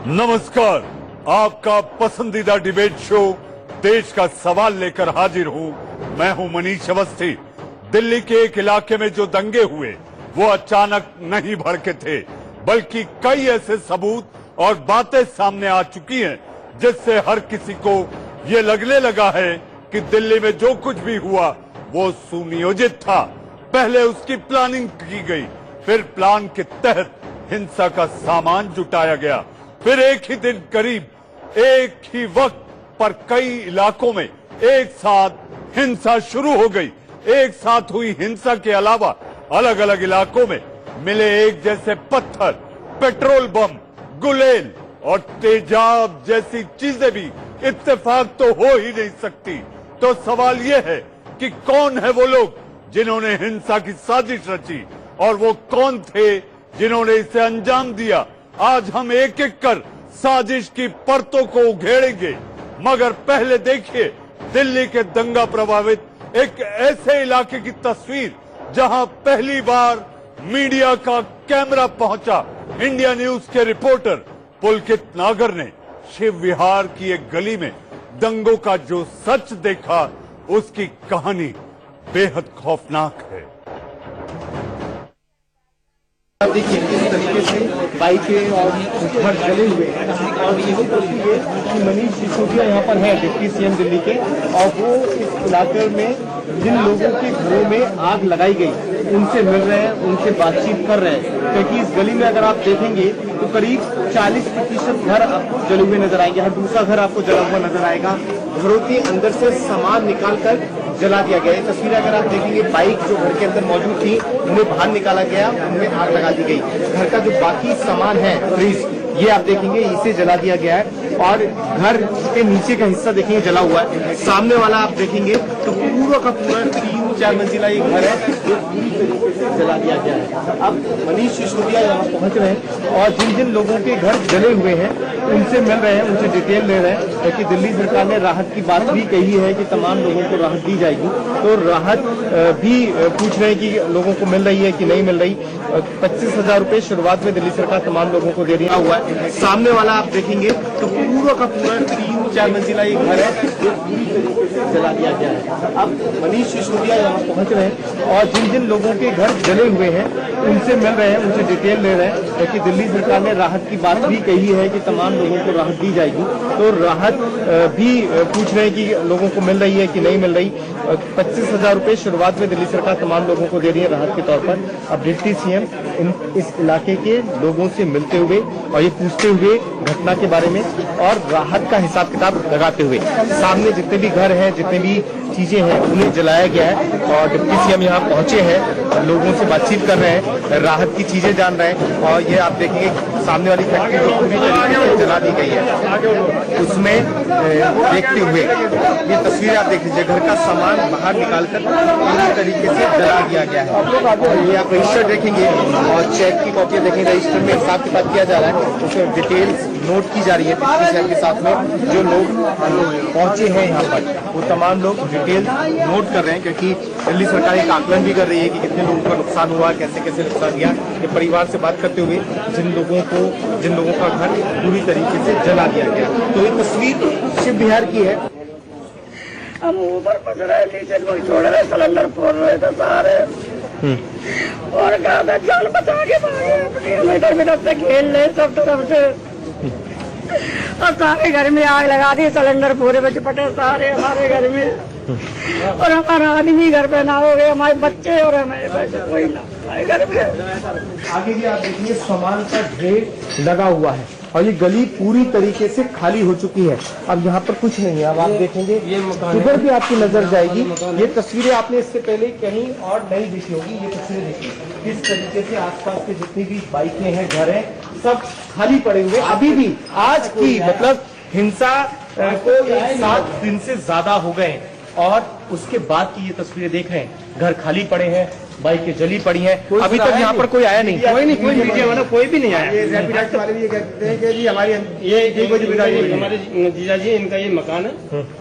नमस्कार, आपका पसंदीदा डिबेट शो देश का सवाल लेकर हाजिर हूं। मैं हूं मनीष अवस्थी। दिल्ली के एक इलाके में जो दंगे हुए वो अचानक नहीं भड़के थे, बल्कि कई ऐसे सबूत और बातें सामने आ चुकी हैं जिससे हर किसी को ये लगने लगा है कि दिल्ली में जो कुछ भी हुआ वो सुनियोजित था। पहले उसकी प्लानिंग की गई, फिर प्लान के तहत हिंसा का सामान जुटाया गया, फिर एक ही दिन करीब एक ही वक्त पर कई इलाकों में एक साथ हिंसा शुरू हो गई। एक साथ हुई हिंसा के अलावा अलग अलग इलाकों में मिले एक जैसे पत्थर, पेट्रोल बम, गुलेल और तेजाब जैसी चीजें भी इत्तेफाक तो हो ही नहीं सकती। तो सवाल ये है कि कौन है वो लोग जिन्होंने हिंसा की साजिश रची और वो कौन थे जिन्होंने इसे अंजाम दिया। आज हम एक एक कर साजिश की परतों को उघेड़ेंगे, मगर पहले देखिए दिल्ली के दंगा प्रभावित एक ऐसे इलाके की तस्वीर जहां पहली बार मीडिया का कैमरा पहुंचा। इंडिया न्यूज के रिपोर्टर पुलकित नागर ने शिव विहार की एक गली में दंगों का जो सच देखा, उसकी कहानी बेहद खौफनाक है। आप देखिए किस तरीके से बाइकें और घर जले हुए हैं और यही तस्वीर है कि मनीष सिसोदिया यहाँ पर है, डिप्टी सीएम दिल्ली के, और वो इस इलाके में जिन लोगों के घरों में आग लगाई गई उनसे मिल रहे हैं, उनसे बातचीत कर रहे हैं। क्योंकि इस गली में अगर आप देखेंगे तो करीब 40% घर आपको जले हुए नजर आएंगे, हर दूसरा घर आपको जला हुआ नजर आएगा। घरों के अंदर से सामान निकालकर जला दिया गया। ये तस्वीर अगर आप देखेंगे, बाइक जो घर के अंदर मौजूद थी उन्हें बाहर निकाला गया, उनमें आग लगा दी गई। घर का जो बाकी सामान है, फ्रिज, ये आप देखेंगे इसे जला दिया गया है और घर के नीचे का हिस्सा देखेंगे जला हुआ है। सामने वाला आप देखेंगे तो पूरा का पूरा 3-4 मंजिला ये घर है जो पूरी तरीके से जला दिया गया है। अब मनीष सिसोदिया यहाँ पहुंच रहे हैं और जिन जिन लोगों के घर जले हुए हैं उनसे मिल रहे हैं, उनसे डिटेल ले रहे हैं। क्योंकि दिल्ली सरकार ने राहत की बात भी कही है कि तमाम लोगों को राहत दी जाएगी, तो राहत भी पूछ रहे हैं कि लोगों को मिल रही है कि नहीं मिल रही। 25,000 रुपए शुरुआत में दिल्ली सरकार तमाम लोगों को दे रही हुआ है। सामने वाला आप देखेंगे तो पूरा का पूरा 3-4 मंजिला ये घर है जो पूरी तरीके से जला दिया गया है। अब मनीष सिसोदिया यहाँ पहुंच रहे हैं और जिन जिन लोगों के घर जले हुए हैं उनसे मिल रहे हैं, उनसे डिटेल ले रहे हैं। क्योंकि दिल्ली सरकार ने राहत की बात भी कही है कि तमाम लोगों को राहत दी जाएगी, तो राहत भी पूछ रहे हैं कि लोगों को मिल रही है कि नहीं मिल रही। 25,000 रुपए शुरुआत में दिल्ली सरकार तमाम लोगों को दे रही है राहत के तौर पर। अब डिप्टी सीएम इस इलाके के लोगों से मिलते हुए और ये पूछते हुए घटना के बारे में और राहत का हिसाब किताब लगाते हुए, सामने जितने भी घर हैं, जितने भी चीजें हैं उन्हें जलाया गया है और डिप्टी सीएम यहाँ पहुंचे हैं, लोगों से बातचीत कर रहे हैं, राहत की चीजें जान रहे हैं। और ये आप देखेंगे सामने वाली फैक्ट्री जो पूरी तरीके से जला दी गई है, उसमें देखते हुए ये तस्वीर आप देख लीजिए, घर का सामान बाहर निकालकर पूरी तरीके से जला दिया गया है। ये आप रजिस्टर देखेंगे और चेक की कॉपी देखेंगे, रजिस्टर में हिसाब किताब किया जा रहा है, उसमें डिटेल्स नोट की जा रही है। डिप्टी सीएम के साथ में जो लोग पहुंचे हैं यहाँ पर वो तमाम लोग डिटेल नोट कर रहे हैं, क्योंकि दिल्ली सरकार एक आकलन भी कर रही है कि कितने लोगों का नुकसान हुआ, कैसे कैसे नुकसान दिया। ये परिवार से बात करते हुए जिन लोगों का घर पूरी तरीके से जला दिया गया। तो ये तस्वीर शिव विहार की है। हम ऊपर पड़ रहे नीचे कोई छोड़ रहे, सिलेंडर फोड़ रहे थे सारे और जान बचा के भागे, से खेल रहे सब तरफ से और सारे घर में आग लगा दी। सिलेंडर पूरे बच पटे सारे हमारे घर में और हमारा आदमी घर पे ना हो गए, हमारे बच्चे और हमारे बच्चे कोई ना हमारे घर में। आगे भी आप देखिए सामान का ढेर लगा हुआ है और ये गली पूरी तरीके से खाली हो चुकी है। अब यहाँ पर कुछ नहीं है। अब आप देखेंगे इधर भी आपकी नजर जाएगी। ये तस्वीरें आपने इससे पहले कहीं और नहीं देखी होगी। ये तस्वीरें देखिए किस तरीके से आसपास के जितनी भी बाइकें हैं, घर हैं, सब खाली पड़े हुए। अभी भी आज की मतलब हिंसा को 7 दिन से ज्यादा हो गए और उसके बाद की ये तस्वीरें देख रहे हैं, घर खाली पड़े हैं, बाइकें जली पड़ी हैं। अभी तक यहाँ पर कोई आया नहीं, कोई मीडिया वाला कोई भी नहीं आया। ये वाले भी ये कहते हैं कि जी हमारी हमारे जीजा जी इनका ये मकान है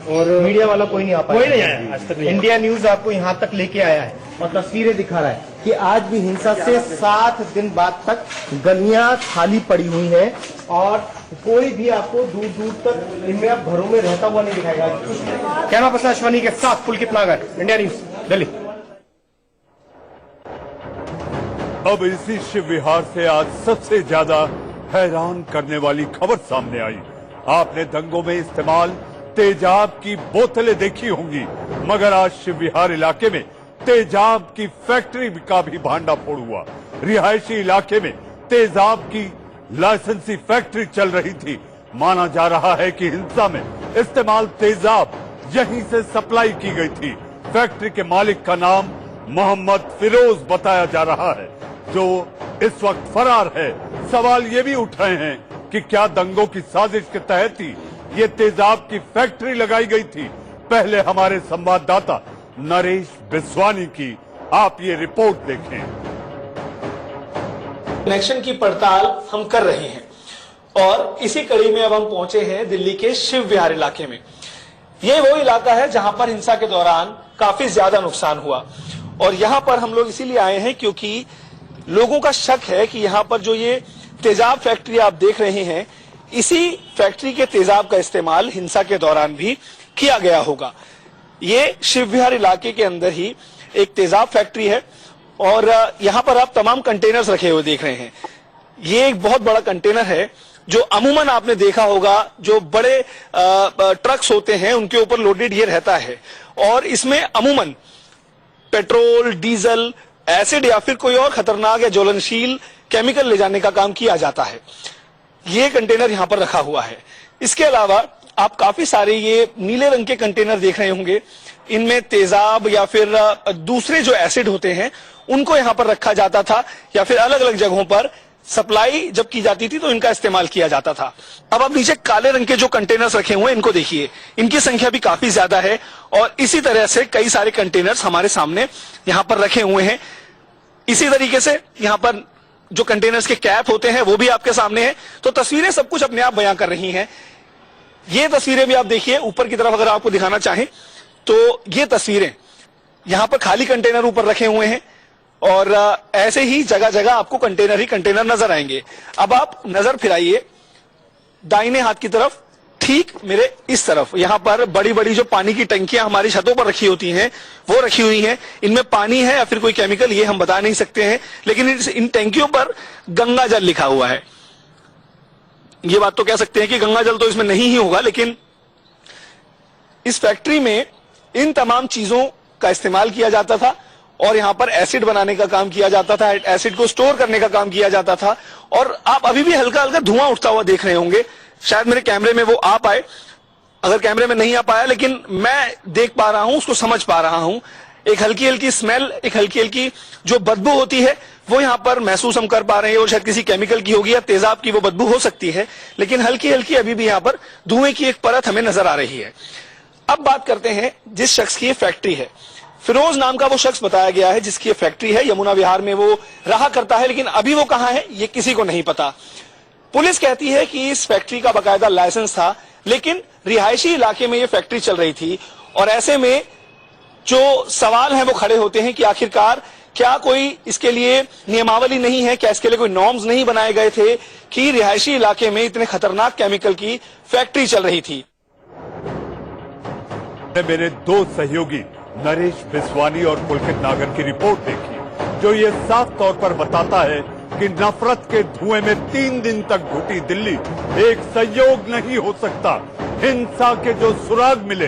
और मीडिया वाला कोई नहीं आ पाया, कोई नहीं आया आज तक। इंडिया न्यूज आपको यहाँ तक लेके आया है और तस्वीरें दिखा रहा है। कि आज भी हिंसा से 7 दिन बाद तक गलियां खाली पड़ी हुई हैं और कोई भी आपको दूर दूर तक इनमें आप घरों में रहता हुआ नहीं दिखाएगा। कैमरा पर्सन अश्वनी के साथ पुलकित नागर, इंडिया न्यूज, दिल्ली। अब इसी शिव विहार से आज सबसे ज्यादा हैरान करने वाली खबर सामने आई। आपने दंगों में इस्तेमाल तेजाब की बोतलें देखी होंगी, मगर आज शिव विहार इलाके में तेजाब की फैक्ट्री का भी भांडाफोड़ हुआ। रिहायशी इलाके में तेजाब की लाइसेंसी फैक्ट्री चल रही थी। माना जा रहा है कि हिंसा में इस्तेमाल तेजाब यहीं से सप्लाई की गई थी। फैक्ट्री के मालिक का नाम मोहम्मद फिरोज बताया जा रहा है, जो इस वक्त फरार है। सवाल ये भी उठ रहे हैं कि क्या दंगों की साजिश के तहत ही ये तेजाब की फैक्ट्री लगाई गई थी। पहले हमारे संवाददाता नरेश बिस्वानी की आप ये रिपोर्ट देखें। कनेक्शन की पड़ताल हम कर रहे हैं और इसी कड़ी में अब हम पहुंचे हैं दिल्ली के शिव विहार इलाके में। ये वो इलाका है जहां पर हिंसा के दौरान काफी ज्यादा नुकसान हुआ और यहां पर हम लोग इसीलिए आए हैं क्योंकि लोगों का शक है कि यहां पर जो ये तेजाब फैक्ट्री आप देख रहे हैं, इसी फैक्ट्री के तेजाब का इस्तेमाल हिंसा के दौरान भी किया गया होगा। ये शिव विहार इलाके के अंदर ही एक तेजाब फैक्ट्री है और यहां पर आप तमाम कंटेनर्स रखे हुए देख रहे हैं। ये एक बहुत बड़ा कंटेनर है जो अमूमन आपने देखा होगा जो बड़े ट्रक्स होते हैं उनके ऊपर लोडेड ये रहता है और इसमें अमूमन पेट्रोल, डीजल, एसिड या फिर कोई और खतरनाक या ज्वलनशील केमिकल ले जाने का काम किया जाता है। ये कंटेनर यहां पर रखा हुआ है। इसके अलावा आप काफी सारे ये नीले रंग के कंटेनर देख रहे होंगे, इनमें तेजाब या फिर दूसरे जो एसिड होते हैं उनको यहां पर रखा जाता था या फिर अलग अलग जगहों पर सप्लाई जब की जाती थी तो इनका इस्तेमाल किया जाता था। अब आप नीचे काले रंग के जो कंटेनर्स रखे हुए हैं इनको देखिए, इनकी संख्या भी काफी ज्यादा है और इसी तरह से कई सारे कंटेनर्स हमारे सामने यहां पर रखे हुए हैं। इसी तरीके से यहां पर जो कंटेनर्स के कैप होते हैं वो भी आपके सामने है। तो तस्वीरें सब कुछ अपने आप बयां कर रही हैं। ये तस्वीरें भी आप देखिए ऊपर की तरफ, अगर आपको दिखाना चाहें तो ये तस्वीरें यहां पर खाली कंटेनर ऊपर रखे हुए हैं और ऐसे ही जगह जगह आपको कंटेनर ही कंटेनर नजर आएंगे। अब आप नजर फिराइए दाहिने हाथ की तरफ, ठीक मेरे इस तरफ, यहां पर बड़ी बड़ी जो पानी की टंकियां हमारी छतों पर रखी होती हैं वो रखी हुई हैं। इनमें पानी है या फिर कोई केमिकल ये हम बता नहीं सकते हैं, लेकिन इन टंकियों पर गंगा जल लिखा हुआ है। ये बात तो कह सकते हैं कि गंगा जल तो इसमें नहीं ही होगा, लेकिन इस फैक्ट्री में इन तमाम चीजों का इस्तेमाल किया जाता था और यहां पर एसिड बनाने का काम किया जाता था, एसिड को स्टोर करने का काम किया जाता था। और आप अभी भी हल्का हल्का धुआं उठता हुआ देख रहे होंगे, शायद मेरे कैमरे में वो आ पाए, अगर कैमरे में नहीं आ पाया लेकिन मैं देख पा रहा हूं, उसको समझ पा रहा हूं। एक हल्की हल्की स्मेल, एक हल्की हल्की जो बदबू होती है वो यहां पर महसूस हम कर पा रहे हैं। वो शायद किसी केमिकल की होगी या तेजाब की वो बदबू हो सकती है, लेकिन हल्की हल्की अभी भी यहां पर धुएं की एक परत हमें नजर आ रही है। अब बात करते हैं जिस शख्स की ये फैक्ट्री है। फिरोज नाम का वो शख्स बताया गया है जिसकी ये फैक्ट्री है। यमुना विहार में वो रहा करता है, लेकिन अभी वो कहां है ये किसी को नहीं पता। पुलिस कहती है कि इस फैक्ट्री का बाकायदा लाइसेंस था, लेकिन रिहायशी इलाके में ये फैक्ट्री चल रही थी और ऐसे में जो सवाल हैं वो खड़े होते हैं कि आखिरकार क्या कोई इसके लिए नियमावली नहीं है, क्या इसके लिए कोई नॉर्म्स नहीं बनाए गए थे कि रिहायशी इलाके में इतने खतरनाक केमिकल की फैक्ट्री चल रही थी। मेरे दो सहयोगी नरेश बिस्वानी और पुलकित नागर की रिपोर्ट देखी, जो ये साफ तौर पर बताता है कि नफरत के धुएं में 3 दिन तक घुटी दिल्ली एक संयोग नहीं हो सकता। हिंसा के जो सुराग मिले,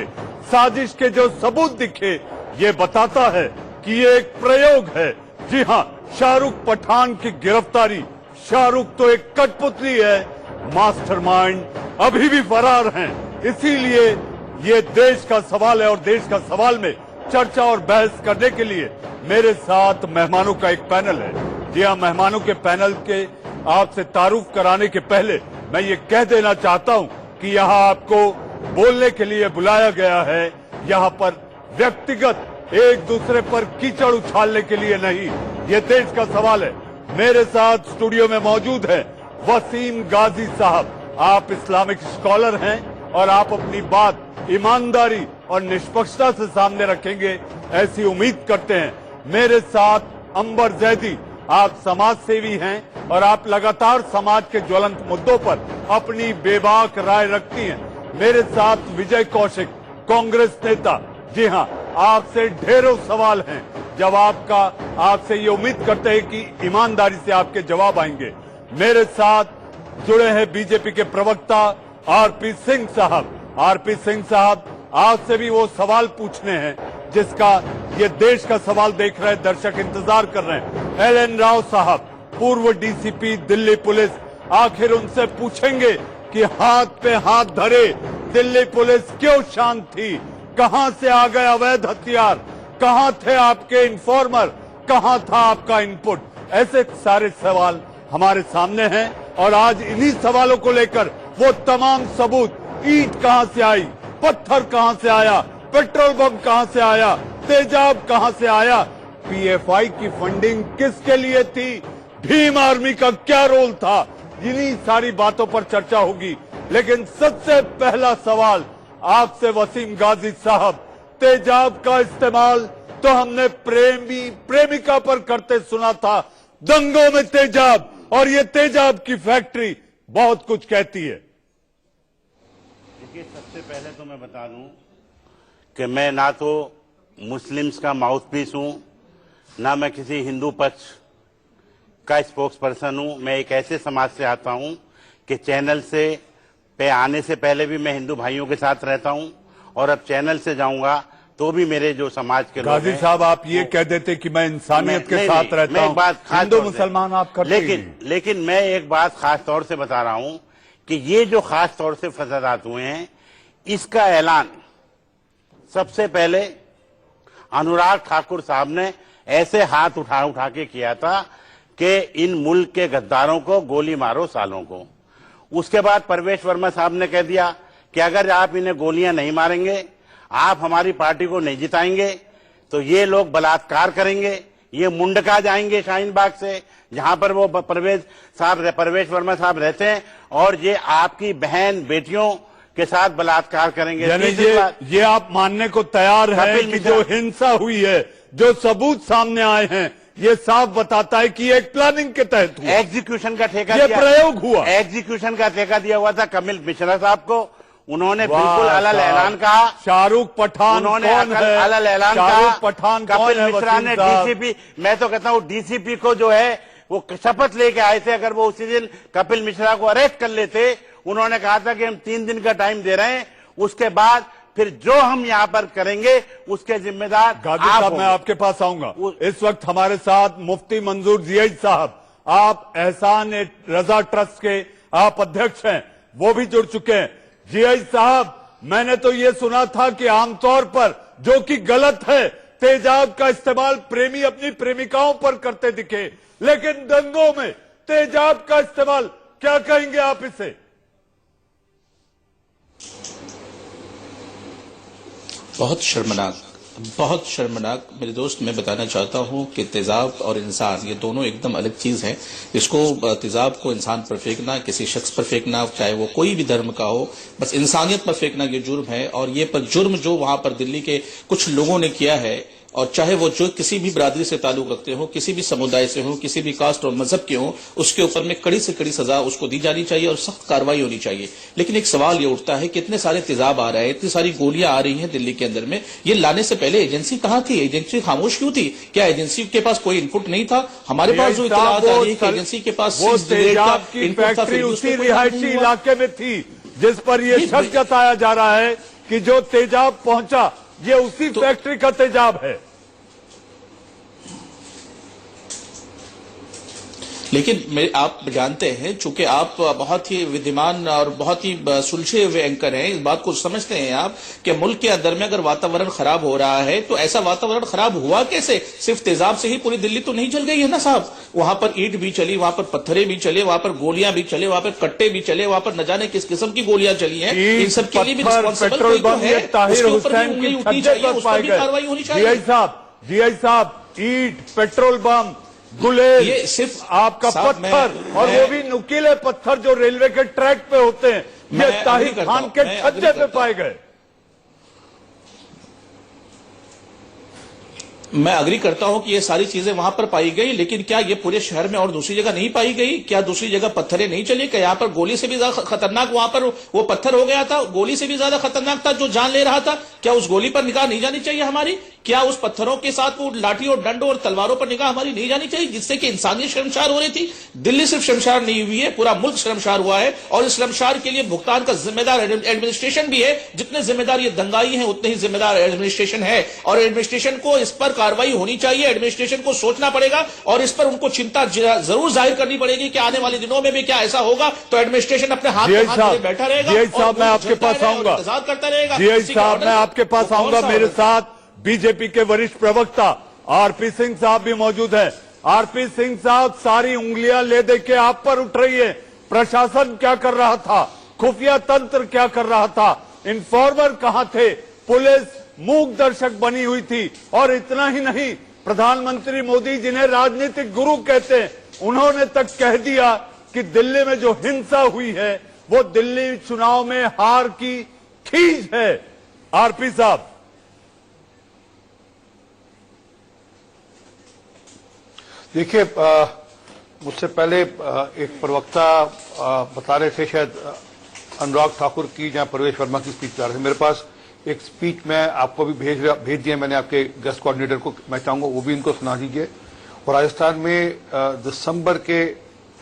साजिश के जो सबूत दिखे, ये बताता है कि ये एक प्रयोग है। जी हां, शाहरुख पठान की गिरफ्तारी, शाहरुख तो एक कठपुतली है, मास्टरमाइंड अभी भी फरार हैं। इसीलिए ये देश का सवाल है और देश का सवाल में चर्चा और बहस करने के लिए मेरे साथ मेहमानों का एक पैनल है। जी हाँ, मेहमानों के पैनल के आपसे तारुफ कराने के पहले मैं ये कह देना चाहता हूं कि यहाँ आपको बोलने के लिए बुलाया गया है। यहाँ पर व्यक्तिगत एक दूसरे पर कीचड़ उछालने के लिए नहीं, ये देश का सवाल है। मेरे साथ स्टूडियो में मौजूद है वसीम गाजी साहब। आप इस्लामिक स्कॉलर हैं और आप अपनी बात ईमानदारी और निष्पक्षता से सामने रखेंगे, ऐसी उम्मीद करते हैं। मेरे साथ अंबर जैदी, आप समाज सेवी हैं और आप लगातार समाज के ज्वलंत मुद्दों पर अपनी बेबाक राय रखती हैं। मेरे साथ विजय कौशिक, कांग्रेस नेता। जी हां, आपसे ढेरों सवाल हैं। जवाब का आपसे ये उम्मीद करते हैं कि ईमानदारी से आपके जवाब आएंगे। मेरे साथ जुड़े हैं बीजेपी के प्रवक्ता आरपी सिंह साहब। आरपी सिंह साहब, आपसे भी वो सवाल पूछने हैं जिसका ये देश का सवाल देख रहे दर्शक इंतजार कर रहे हैं। एल.एन. राव साहब, पूर्व डीसीपी दिल्ली पुलिस, आखिर उनसे पूछेंगे कि हाथ पे हाथ धरे दिल्ली पुलिस क्यों शांत थी? कहां से आ गए अवैध हथियार? कहां थे आपके इन्फॉर्मर? कहां था आपका इनपुट? ऐसे सारे सवाल हमारे सामने हैं और आज इन्हीं सवालों को लेकर वो तमाम सबूत, ईंट कहां से आई, पत्थर कहां से आया, पेट्रोल बम कहां से आया, तेजाब कहां से आया, पीएफआई की फंडिंग किसके लिए थी, भीम आर्मी का क्या रोल था, इन्हीं सारी बातों पर चर्चा होगी। लेकिन सबसे पहला सवाल आपसे वसीम गाजी साहब, तेजाब का इस्तेमाल तो हमने प्रेमिका पर करते सुना था, दंगों में तेजाब, और ये तेजाब की फैक्ट्री बहुत कुछ कहती है। देखिए, सबसे पहले तो मैं बता दूं कि मैं ना तो मुस्लिम्स का माउथपीस हूं, ना मैं किसी हिंदू पक्ष का स्पोक्स पर्सन हूं। मैं एक ऐसे समाज से आता हूं कि चैनल से पे आने से पहले भी मैं हिंदू भाइयों के साथ रहता हूं और अब चैनल से जाऊंगा तो भी मेरे जो समाज के लोग गाजी हैं, साहब, आप ये कह देते कि मैं इंसानियत के साथ रहता हूं, हिंदू मुसलमान आप करते लेकिन मैं एक बात खास तौर से बता रहा हूं कि ये जो खास तौर से फसादात हुए हैं, इसका ऐलान सबसे पहले अनुराग ठाकुर साहब ने ऐसे हाथ उठा के किया था कि इन मुल्क के गद्दारों को गोली मारो सालों को। उसके बाद परवेश वर्मा साहब ने कह दिया कि अगर आप इन्हें गोलियां नहीं मारेंगे, आप हमारी पार्टी को नहीं जिताएंगे, तो ये लोग बलात्कार करेंगे, ये मुंडका जाएंगे शाहीन बाग से जहां पर वो परवेश वर्मा साहब रहते हैं, और ये आपकी बहन बेटियों के साथ बलात्कार करेंगे। यानी ये आप मानने को तैयार हैं कि जो हिंसा हुई है, जो सबूत सामने आए हैं, ये साफ बताता है कि एक प्लानिंग के तहत हुआ, एग्जीक्यूशन का ठेका ये प्रयोग हुआ, एग्जीक्यूशन का ठेका दिया हुआ था कपिल मिश्रा साहब को। उन्होंने बिल्कुल अलग ऐलान कहा। शाहरुख पठान उन्होंने कौन है? अलग ऐलान कहा। शाहरुख पठान कपिल मिश्रा ने डीसीपी, मैं तो कहता हूं डीसीपी को जो है वो शपथ लेके आए थे। अगर वो उसी दिन कपिल मिश्रा को अरेस्ट कर लेते, उन्होंने कहा था कि हम 3 दिन का टाइम दे रहे हैं, उसके बाद फिर जो हम यहाँ पर करेंगे उसके जिम्मेदार गाजी साहब, मैं आपके पास आऊंगा। इस वक्त हमारे साथ मुफ्ती मंजूर जियाई साहब, आप एहसान रजा ट्रस्ट के आप अध्यक्ष हैं, वो भी जुड़ चुके हैं। जियाई साहब, मैंने तो ये सुना था कि आमतौर पर, जो कि गलत है, तेजाब का इस्तेमाल प्रेमी अपनी प्रेमिकाओं पर करते दिखे, लेकिन दंगों में तेजाब का इस्तेमाल, क्या कहेंगे आप इसे? बहुत शर्मनाक मेरे दोस्त। मैं बताना चाहता हूं कि तेजाब और इंसान ये दोनों एकदम अलग चीज है। इसको तेजाब को इंसान पर फेंकना, किसी शख्स पर फेंकना, चाहे वो कोई भी धर्म का हो, बस इंसानियत पर फेंकना ये जुर्म है। और ये पर जुर्म जो वहां पर दिल्ली के कुछ लोगों ने किया है, और चाहे वो जो किसी भी बिरादरी से ताल्लुक रखते हो, किसी भी समुदाय से हो, किसी भी कास्ट और मजहब के हो, उसके ऊपर में कड़ी से कड़ी सजा उसको दी जानी चाहिए और सख्त कार्रवाई होनी चाहिए। लेकिन एक सवाल ये उठता है कि इतने सारे तेजाब आ रहे हैं, इतनी सारी गोलियां आ रही हैं दिल्ली के अंदर में, ये लाने से पहले एजेंसी कहां थी? एजेंसी खामोश क्यों थी? क्या एजेंसी के पास कोई इनपुट नहीं था? हमारे पास जो इत्तलात आ रही है कि एजेंसी के पास तेजाब की फैक्ट्री उसी रिहायशी इलाके में थी जिस पर यह शक जताया जा रहा है कि जो तेजाब पहुंचा ये उसी फैक्ट्री का तेजाब है। लेकिन आप जानते हैं, चूंकि आप बहुत ही विद्यमान और बहुत ही सुलझे हुए एंकर हैं, इस बात को समझते हैं आप कि मुल्क के अंदर में अगर वातावरण खराब हो रहा है तो ऐसा वातावरण खराब हुआ कैसे? सिर्फ तेजाब से ही पूरी दिल्ली तो नहीं जल गई है ना साहब। वहां पर ईंट भी चली, वहां पर पत्थरे भी चले, वहां पर गोलियां भी चले, वहां पर कट्टे भी चले, वहां पर न जाने किस किस्म की गोलियां चली हैं। इन सब के लिए भी रिस्पॉन्सिबल कोई तो है, उसके ऊपर भी उंगली उठनी चाहिए, उस पर भी कार्रवाई होनी चाहिए। जीआई साहब, ईंट, पेट्रोल बम, गुलेल, ये सिर्फ आपका पत्थर, और वो भी नुकीले पत्थर जो रेलवे के ट्रैक पे होते हैं, ये ताहिर खान के छज्जे पे पाए गए। मैं अग्री करता हूं कि ये सारी चीजें वहां पर पाई गई, लेकिन क्या ये पूरे शहर में और दूसरी जगह नहीं पाई गई? क्या दूसरी जगह पत्थरें नहीं चली? क्या यहाँ पर गोली से भी ज्यादा खतरनाक वहां पर वो पत्थर हो गया था, गोली से भी ज्यादा खतरनाक था जो जान ले रहा था? क्या उस गोली पर निगाह नहीं जानी चाहिए हमारी? क्या उस पत्थरों के साथ वो लाठी और डंडों और तलवारों पर निगाह हमारी नहीं जानी चाहिए, जिससे कि इंसानियत शर्मसार हो रही थी? दिल्ली सिर्फ शर्मसार नहीं हुई है, पूरा मुल्क शर्मसार हुआ है, और इस शर्मसार के लिए भुगतान का जिम्मेदार एडमिनिस्ट्रेशन भी है। जितने जिम्मेदार ये दंगाई हैं उतने ही जिम्मेदार एडमिनिस्ट्रेशन है, और एडमिनिस्ट्रेशन को इस पर कार्रवाई होनी चाहिए। एडमिनिस्ट्रेशन को सोचना पड़ेगा और इस पर उनको चिंता जरूर जाहिर करनी पड़ेगी कि आने वाले दिनों में भी क्या ऐसा होगा तो एडमिनिस्ट्रेशन अपने हाथ में हाथ लिए बैठा रहेगा। जी साहब, मैं आपके पास आऊंगा। इंतजार करता रहेगा। जी साहब, मैं आपके पास आऊंगा। मेरे साथ बीजेपी के वरिष्ठ प्रवक्ता आरपी सिंह साहब भी मौजूद हैं। आरपी सिंह साहब, सारी उंगलियां ले दे के आप पर उठ रही है। प्रशासन क्या कर रहा था? खुफिया तंत्र क्या कर रहा था? इन्फॉर्मर कहां थे? पुलिस मूक दर्शक बनी हुई थी। और इतना ही नहीं, प्रधानमंत्री मोदी जिन्हें राजनीतिक गुरु कहते हैं, उन्होंने तक कह दिया कि दिल्ली में जो हिंसा हुई है वो दिल्ली चुनाव में हार की खींच है। आरपी साहब, देखिए, मुझसे पहले एक प्रवक्ता बता रहे थे, शायद अनुराग ठाकुर की या प्रवेश वर्मा की स्पीच बता रहे थे। मेरे पास एक स्पीच मैं आपको भी भेज दिया मैंने आपके गेस्ट कोऑर्डिनेटर को। मैं चाहूंगा वो भी इनको सुना दीजिए। और राजस्थान में दिसंबर के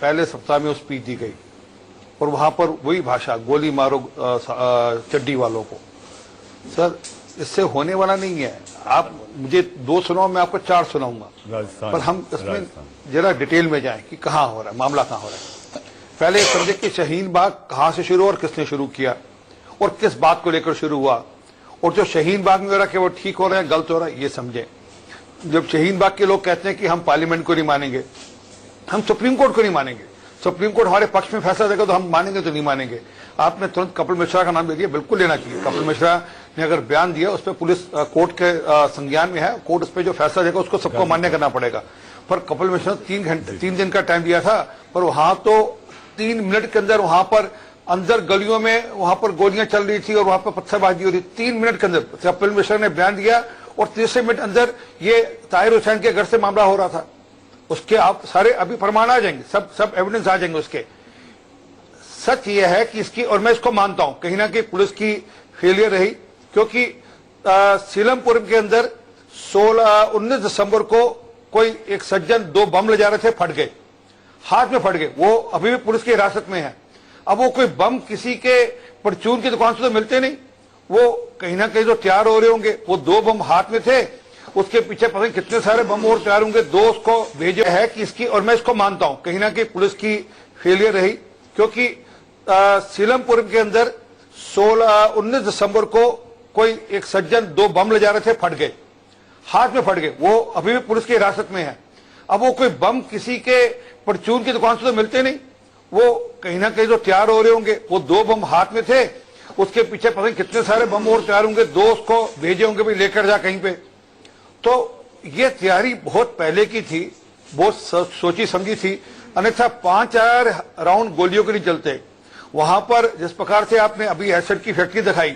पहले सप्ताह में वो स्पीच दी गई और वहां पर वही भाषा, गोली मारो चड्डी वालों को। सर, इससे होने वाला नहीं है। आप मुझे 2 सुनाओ, मैं आपको 4 सुनाऊंगा, पर हम इसमें जरा डिटेल में जाएं कि कहां हो रहा है, मामला कहां हो रहा है। पहले समझे कि शाहीन बाग कहां से शुरू और किसने शुरू किया और किस बात को लेकर शुरू हुआ, और जो शाहीन बाग में हो रहा है कि वो ठीक हो रहा है, गलत हो रहा है, ये समझे। जब शाहीन बाग के लोग कहते हैं कि हम पार्लियामेंट को नहीं मानेंगे, हम सुप्रीम कोर्ट को नहीं मानेंगे, सुप्रीम कोर्ट हमारे पक्ष में फैसला देगा तो हम मानेंगे तो नहीं मानेंगे। आपने तुरंत कपिल मिश्रा का नाम ले दिया, बिल्कुल लेना चाहिए। कपिल मिश्रा ने अगर बयान दिया उस पर पुलिस कोर्ट के संज्ञान में है, कोर्ट उस पर जो फैसला देगा उसको सबको मान्य करना पड़ेगा। पर कपिल मिश्रा ने 3 दिन का टाइम दिया था, पर वहां तो 3 मिनट के अंदर वहां पर अंदर गलियों में वहां पर गोलियां चल रही थी और वहां पर पत्थरबाजी हो रही। 3 मिनट के अंदर कपिल मिश्रा ने बयान दिया और 30 मिनट अंदर ये ताहिर हुसैन के घर से मामला हो रहा था। उसके आप सारे अभी प्रमाण आ जाएंगे, सब एविडेंस आ जाएंगे उसके। सच ये है कि इसकी, और मैं इसको मानता हूं, कहीं ना कहीं पुलिस की फेलियर रही, क्योंकि सीलमपुर के अंदर 19 दिसंबर को कोई एक सज्जन 2 बम ले जा रहे थे, फट गए, हाथ में फट गए, वो अभी भी पुलिस की हिरासत में है। अब वो कोई बम किसी के परचून की दुकान से तो मिलते नहीं, वो कहीं ना कहीं तो तैयार हो रहे होंगे। वो 2 बम हाथ में थे, उसके पीछे पता नहीं कितने सारे बम और तैयार होंगे, 2 उसको भेजे है कि इसकी, और मैं इसको मानता हूं कहीं ना कहीं पुलिस की फेलियर रही, क्योंकि सीलमपुर के अंदर 19 दिसंबर को कोई एक सज्जन 2 बम ले जा रहे थे, फट गए, हाथ में फट गए, वो अभी भी पुलिस की हिरासत में है। अब वो कोई बम किसी के परचून की दुकान से तो मिलते नहीं, वो कहीं ना कहीं तो तैयार हो रहे होंगे। वो 2 बम हाथ में थे, उसके पीछे पता नहीं कितने सारे बम और तैयार होंगे, 2 उसको भेजे होंगे भाई लेकर जा कहीं पे। तो ये तैयारी बहुत पहले की थी, बहुत सोची समझी थी, अन्यथा 5-4 राउंड गोलियों के नहीं चलते। वहां पर जिस प्रकार से आपने अभी एसिड की फैक्ट्री दिखाई,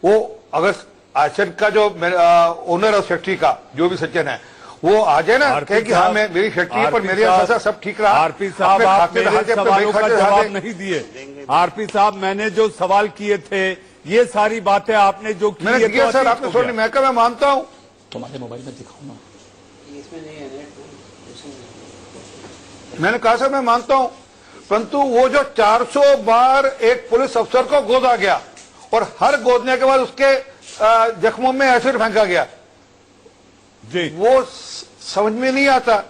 वो अगर एसिड का जो ओनर है उस फैक्ट्री का, जो भी सज्जन है, वो आ जाए ना, कहे कि हाँ मैं मेरी फैक्ट्री पर मेरे यहाँ सब ठीक रहा। आरपी साहब, आप मेरे सवालों का जवाब नहीं दिए। आरपी साहब, मैंने जो सवाल किए थे, ये सारी बातें आपने जो की, मैंने किया सर, आपने सुनी, मैं मानता हूँ। तुम्हारे मोबाइल में दिखाओ ना, मैंने कहा सर मैं मानता हूं, परंतु वो जो 400 बार एक पुलिस अफसर को गोदा गया और हर गोदने के बाद उसके जख्मों में एसिड फेंका गया, जी, वो समझ में नहीं आता।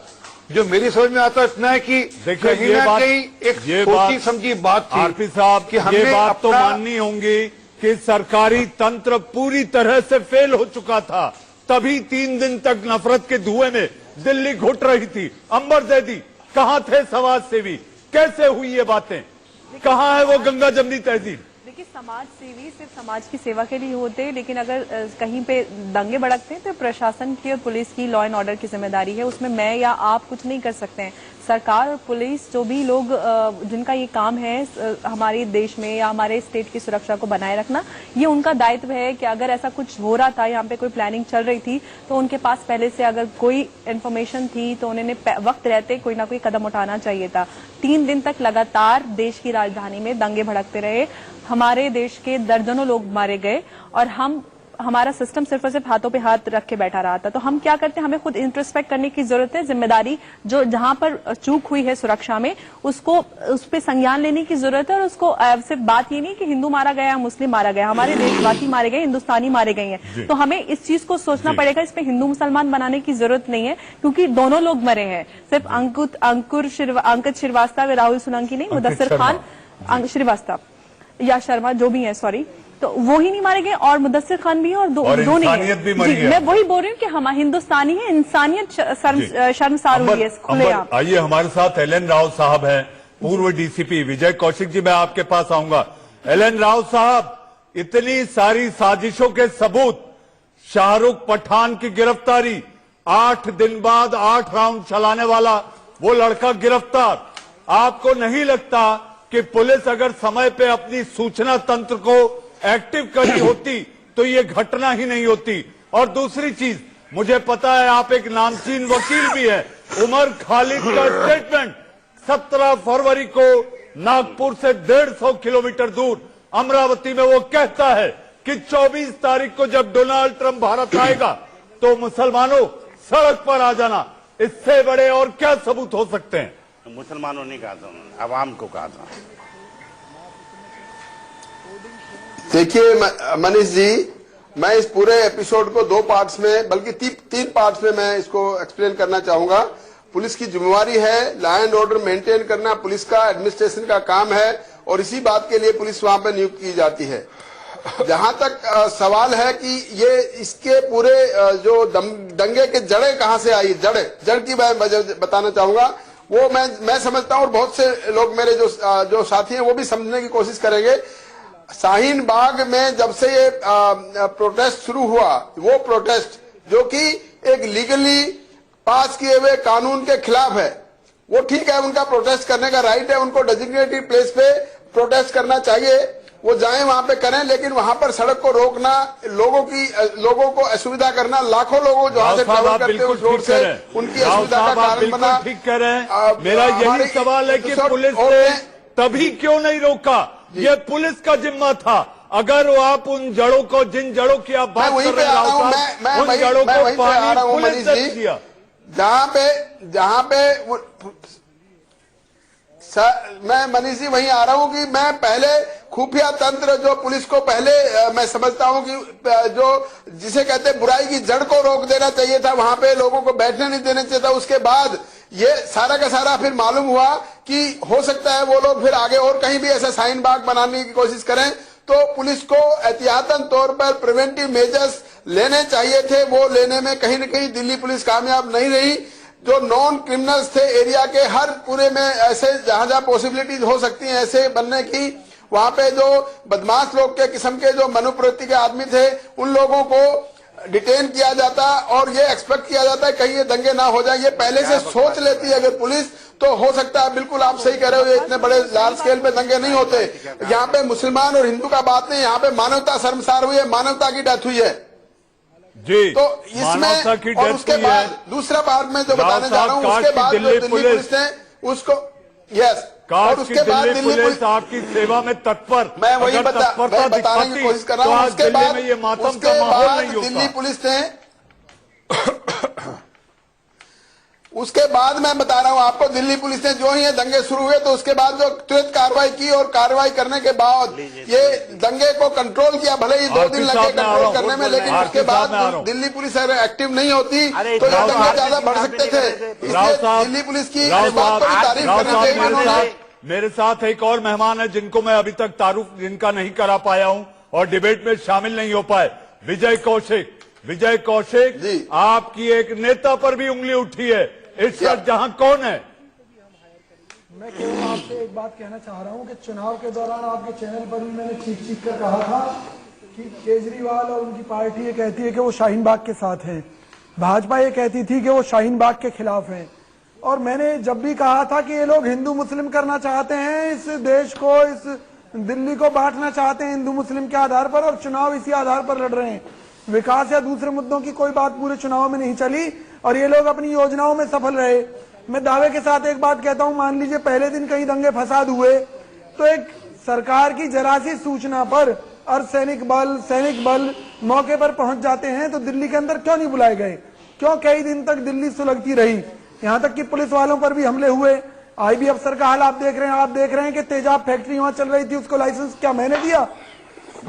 जो मेरी समझ में आता इतना है कि कहीं ना कहीं एक सोची समझी बात थी। आरपी साहब, ये बात तो माननी होंगी कि सरकारी तंत्र पूरी तरह से फेल हो चुका था, तभी 3 दिन तक नफरत के धुएं में दिल्ली घुट रही थी। अंबर जैदी कहां थे? समाज सेवी कैसे हुई ये बातें? कहां है वो गंगा जमनी तहजीब? देखिए, समाज सेवी सिर्फ समाज की सेवा के लिए होते हैं, लेकिन अगर कहीं पे दंगे भड़कते हैं तो प्रशासन की और पुलिस की, लॉ एंड ऑर्डर की जिम्मेदारी है, उसमें मैं या आप कुछ नहीं कर सकते हैं। सरकार और पुलिस जो भी लोग जिनका ये काम है हमारे देश में या हमारे स्टेट की सुरक्षा को बनाए रखना, ये उनका दायित्व है कि अगर ऐसा कुछ हो रहा था, यहाँ पे कोई प्लानिंग चल रही थी, तो उनके पास पहले से अगर कोई इन्फॉर्मेशन थी तो उन्होंने वक्त रहते कोई ना कोई कदम उठाना चाहिए था। 3 दिन तक लगातार देश की राजधानी में दंगे भड़कते रहे, हमारे देश के दर्जनों लोग मारे गए और हमारा सिस्टम सिर्फ और सिर्फ हाथों पे हाथ रख के बैठा रहा था। तो हम क्या करते हैं, हमें खुद इंट्रोस्पेक्ट करने की जरूरत है। जिम्मेदारी जो जहां पर चूक हुई है सुरक्षा में, उस पे संज्ञान लेने की जरूरत है। और उसको सिर्फ बात ये नहीं कि हिंदू मारा गया, मुस्लिम मारा गया, हमारे देशवासी मारे गए, हिंदुस्तानी मारे गए हैं। तो हमें इस चीज को सोचना पड़ेगा, इस पे हिंदू मुसलमान बनाने की जरूरत नहीं है, क्योंकि दोनों लोग मरे हैं। सिर्फ अंकित श्रीवास्तव, राहुल सोलंकी नहीं, मुदस्सिर खान श्रीवास्तव या शर्मा जो भी है, सॉरी, तो वो ही नहीं मारे गए और मुदस्सिर खान भी है और दो नहीं है। मैं वही बोल रही हूँ कि हम हिंदुस्तानी है, इंसानियत शर्मसार हुई है खुलेआम। आइए, हमारे साथ एल.एन. राव साहब हैं, पूर्व डीसीपी। विजय कौशिक जी, मैं आपके पास आऊंगा। एल.एन. राव साहब, इतनी सारी साजिशों के सबूत, शाहरुख पठान की गिरफ्तारी, 8 दिन बाद 8 राउंड चलाने वाला वो लड़का गिरफ्तार। आपको नहीं लगता कि पुलिस अगर समय पे अपनी सूचना तंत्र को एक्टिव करी होती तो ये घटना ही नहीं होती? और दूसरी चीज, मुझे पता है आप एक नामचीन वकील भी है, उमर खालिद का स्टेटमेंट 17 फरवरी को नागपुर से 150 किलोमीटर दूर अमरावती में वो कहता है कि 24 तारीख को जब डोनाल्ड ट्रंप भारत आएगा तो मुसलमानों सड़क पर आ जाना। इससे बड़े और क्या सबूत हो सकते हैं? मुसलमानों ने कहा था, उन्होंने आवाम को कहा था। देखिए मनीष जी, मैं इस पूरे एपिसोड को 2 पार्ट्स में, बल्कि 3 पार्ट्स में मैं इसको एक्सप्लेन करना चाहूंगा। पुलिस की जिम्मेवारी है लॉ एंड ऑर्डर मेंटेन करना, पुलिस का एडमिनिस्ट्रेशन का काम है और इसी बात के लिए पुलिस वहां पर नियुक्त की जाती है। जहां तक सवाल है कि ये इसके पूरे जो दंगे के जड़ें कहां से आई, जड़ की मैं बताना चाहूंगा। वो मैं समझता हूं और बहुत से लोग मेरे जो साथी हैं वो भी समझने की कोशिश करेंगे। शाहीन बाग में जब से ये प्रोटेस्ट शुरू हुआ, वो प्रोटेस्ट जो कि एक लीगली पास किए हुए कानून के खिलाफ है, वो ठीक है, उनका प्रोटेस्ट करने का राइट है, उनको डेजिग्नेटेड प्लेस पे प्रोटेस्ट करना चाहिए, वो जाएं वहां पे करें, लेकिन वहां पर सड़क को रोकना, लोगों को असुविधा करना, लाखों लोगों जो वहां से ट्रैवल करते हैं उस रोड से उनकी असुविधा का कारण बना। ठीक कह रहे हैं। मेरा यही सवाल है कि पुलिस ने तभी क्यों नहीं रोका? ये पुलिस का जिम्मा था। अगर वो आप उन जड़ों को, जिन जड़ों की आप बात कर रहे हैं, उन जड़ों को पानी पुलिस ने दिया। जहां पे मैं मनीष जी वहीं आ रहा हूं कि मैं पहले खुफिया तंत्र जो पुलिस को पहले मैं समझता हूं कि जो जिसे कहते हैं बुराई की जड़ को रोक देना चाहिए था, वहां पे लोगों को बैठने नहीं देना चाहिए था। उसके बाद ये सारा का सारा फिर मालूम हुआ कि हो सकता है वो लोग फिर आगे और कहीं भी ऐसा शाहीन बाग बनाने की कोशिश करें, तो पुलिस को एहतियातन तौर पर प्रिवेंटिव मेजर्स लेने चाहिए थे। वो लेने में कहीं न कहीं दिल्ली पुलिस कामयाब नहीं रही। जो नॉन क्रिमिनल्स थे एरिया के, हर पूरे में ऐसे जहां पॉसिबिलिटीज हो सकती हैं ऐसे बनने की, वहां पे जो बदमाश लोग के किस्म के जो मनोप्रवृत्ति के आदमी थे, उन लोगों को डिटेन किया जाता और ये एक्सपेक्ट किया जाता है कहीं ये दंगे ना हो जाए। ये पहले से सोच लेती है अगर पुलिस, तो हो सकता है, बिल्कुल आप सही कह रहे हो, ये इतने बड़े लार्ज स्केल पे दंगे नहीं होते। यहाँ पे मुसलमान और हिंदू का बात नहीं, यहाँ पे मानवता शर्मसार हुई है, मानवता की डेथ हुई है जी। तो इसमें और उसके बाद दूसरा बात में जो बताने जा रहा हूँ, उसके बाद जो दिल्ली पुलिस ने उसको और उसके बाद दिल्ली पुलिस आपकी सेवा में तत्पर, मैं वही बताने की कोशिश कर रहा हूँ। उसके बाद दिल्ली पुलिस ने उसके बाद मैं बता रहा हूं आपको, दिल्ली पुलिस ने जो ही ये दंगे शुरू हुए तो उसके बाद जो तुरंत कार्रवाई की और कार्रवाई करने के बाद ये दंगे को कंट्रोल किया। भले ही 2 दिन लगे कंट्रोल करने में, लेकिन उसके बाद दिल्ली पुलिस अगर एक्टिव नहीं होती तो ये दंगे ज्यादा बढ़ सकते थे। इसलिए दिल्ली पुलिस की बात को भी तारीफ करना चाहिए। मेरे साथ एक और मेहमान है जिनको मैं अभी तक तारुफ जिनका नहीं करा पाया हूं और डिबेट में शामिल नहीं हो पाए, विजय कौशिक। विजय कौशिक, आपकी एक नेता पर भी उंगली उठी है इस वक्त, जहां कौन है? मैं केवल आपसे एक बात कहना चाह रहा हूं कि चुनाव के दौरान आपके चैनल पर भी मैंने चीख कर कहा था कि केजरीवाल और उनकी पार्टी ये कहती है कि वो शाहीन बाग के साथ हैं, भाजपा ये कहती थी कि वो शाहीन बाग के खिलाफ हैं। और मैंने जब भी कहा था कि ये लोग हिंदू मुस्लिम करना चाहते हैं, इस देश को, इस दिल्ली को बांटना चाहते हैं हिंदू मुस्लिम के आधार पर, और चुनाव इसी आधार पर लड़ रहे हैं। विकास या दूसरे मुद्दों की कोई बात पूरे चुनाव में नहीं चली और ये लोग अपनी योजनाओं में सफल रहे। मैं दावे के साथ एक बात कहता हूं, मान लीजिए पहले दिन कहीं दंगे फसाद हुए तो एक सरकार की जरा सी सूचना पर अर्धसैनिक बल, सैनिक बल मौके पर पहुंच जाते हैं, तो दिल्ली के अंदर क्यों नहीं बुलाए गए? क्यों कई दिन तक दिल्ली सुलगती रही? यहां तक कि पुलिस वालों पर भी हमले हुए। आईबी अफसर का हाल आप देख रहे हैं कि तेजाब फैक्ट्री वहां चल रही थी, उसको लाइसेंस क्या मैंने दिया?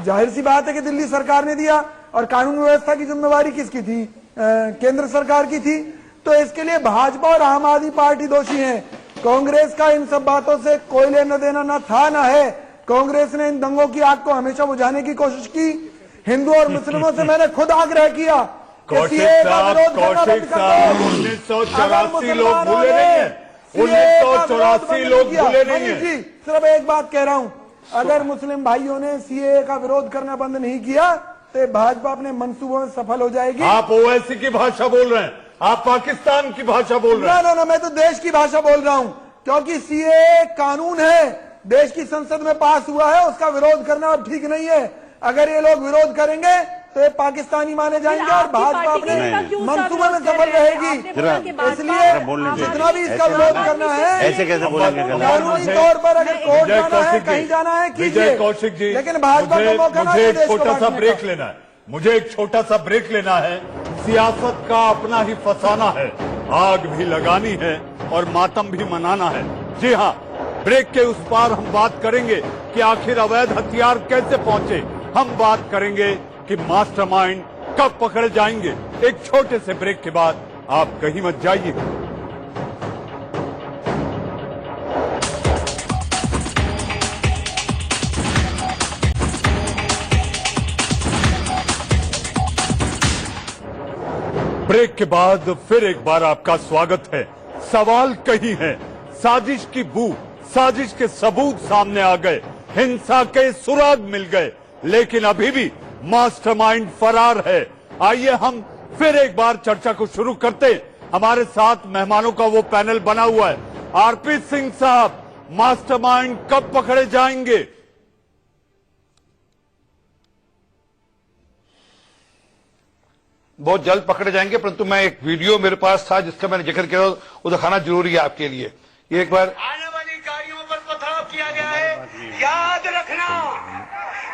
जाहिर सी बात है कि दिल्ली सरकार ने दिया। और कानून व्यवस्था की जिम्मेवारी किसकी थी? केंद्र सरकार की थी। तो इसके लिए भाजपा और आम आदमी पार्टी दोषी हैं। कांग्रेस का इन सब बातों से कोई लेना देना न था न है। कांग्रेस ने इन दंगों की आग को हमेशा बुझाने की कोशिश की। हिंदू और मुस्लिमों से मैंने खुद आग्रह किया कि सीएए का विरोध करना बंद कर दो। 1984 लोग भूले नहीं है, 1984 लोग भूले नहीं है। जी सिर्फ एक बात कह रहा हूं, अगर मुस्लिम भाइयों ने सीएए का विरोध करना बंद नहीं किया तो भाजपा अपने मंसूबों में सफल हो जाएगी। आप ओवैसी की भाषा बोल रहे हैं, आप पाकिस्तान की भाषा बोल रहे हैं। ना, मैं तो देश की भाषा बोल रहा हूं, क्योंकि सीएए कानून है, देश की संसद में पास हुआ है, उसका विरोद करना अब ठीक नहीं है। अगर ये लोग विरोध करेंगे तो ये पाकिस्तानी माने जाएंगे और भाजपा अपने मंसूबे में सफल रहेगी। इसलिए जितना भी इसका विरोध करना है, ऐसे कैसे बोलेंगे? कानूनी तौर पर अगर कोर्ट जाना है, कहीं जाना है, विजय कौशिक जी, लेकिन भाजपा को मौका ना मुझे दे एक देश को छोटा सा बांटने ब्रेक का। लेना है, मुझे एक छोटा सा ब्रेक लेना है। सियासत का अपना ही फसाना है, आग भी लगानी है और मातम भी मनाना है। जी हाँ, ब्रेक के उस पार हम बात करेंगे कि आखिर अवैध हथियार कैसे पहुंचे। हम बात करेंगे कि मास्टरमाइंड कब पकड़े जाएंगे। एक छोटे से ब्रेक के बाद आप कहीं मत जाइए। ब्रेक के बाद फिर एक बार आपका स्वागत है। सवाल कहीं है, साजिश की बू, साजिश के सबूत सामने आ गए, हिंसा के सुराग मिल गए, लेकिन अभी भी मास्टरमाइंड फरार है। आइए हम फिर एक बार चर्चा को शुरू करते हैं। हमारे साथ मेहमानों का वो पैनल बना हुआ है। आरपी सिंह साहब, मास्टरमाइंड कब पकड़े जाएंगे? बहुत जल्द पकड़े जाएंगे, परंतु मैं एक वीडियो मेरे पास था जिसका मैंने जिक्र किया, वो दिखाना जरूरी है आपके लिए। ये एक बार आने वाली गाड़ियों पर पथराव किया गया है, याद रखना,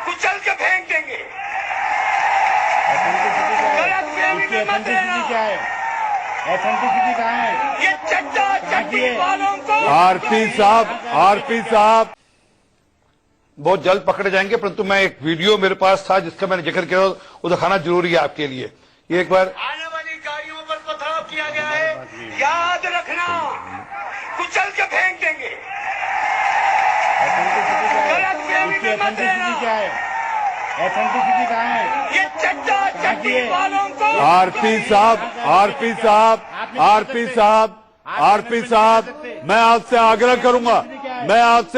कुचल के फेंक देंगे। गलतफहमी में मत रहना। क्या है? एथेंटिसिटी कहाँ है? ये चट्टा चट्टी वालों को आरपी साहब बहुत जल्द पकड़े जाएंगे, परंतु मैं एक वीडियो मेरे पास था जिसका मैंने जिक्र किया, वो दिखाना जरूरी है आपके लिए। ये एक बार आने वाली गाड़ियों पर पथराव किया गया है, याद रखना, कुचल के फेंक देंगे। गलतफहमी में मत रहना। क्या है? एथेंटिसिटी कहाँ है? ये चट्टा चट्टी वालों को आरपी साहब, मैं आपसे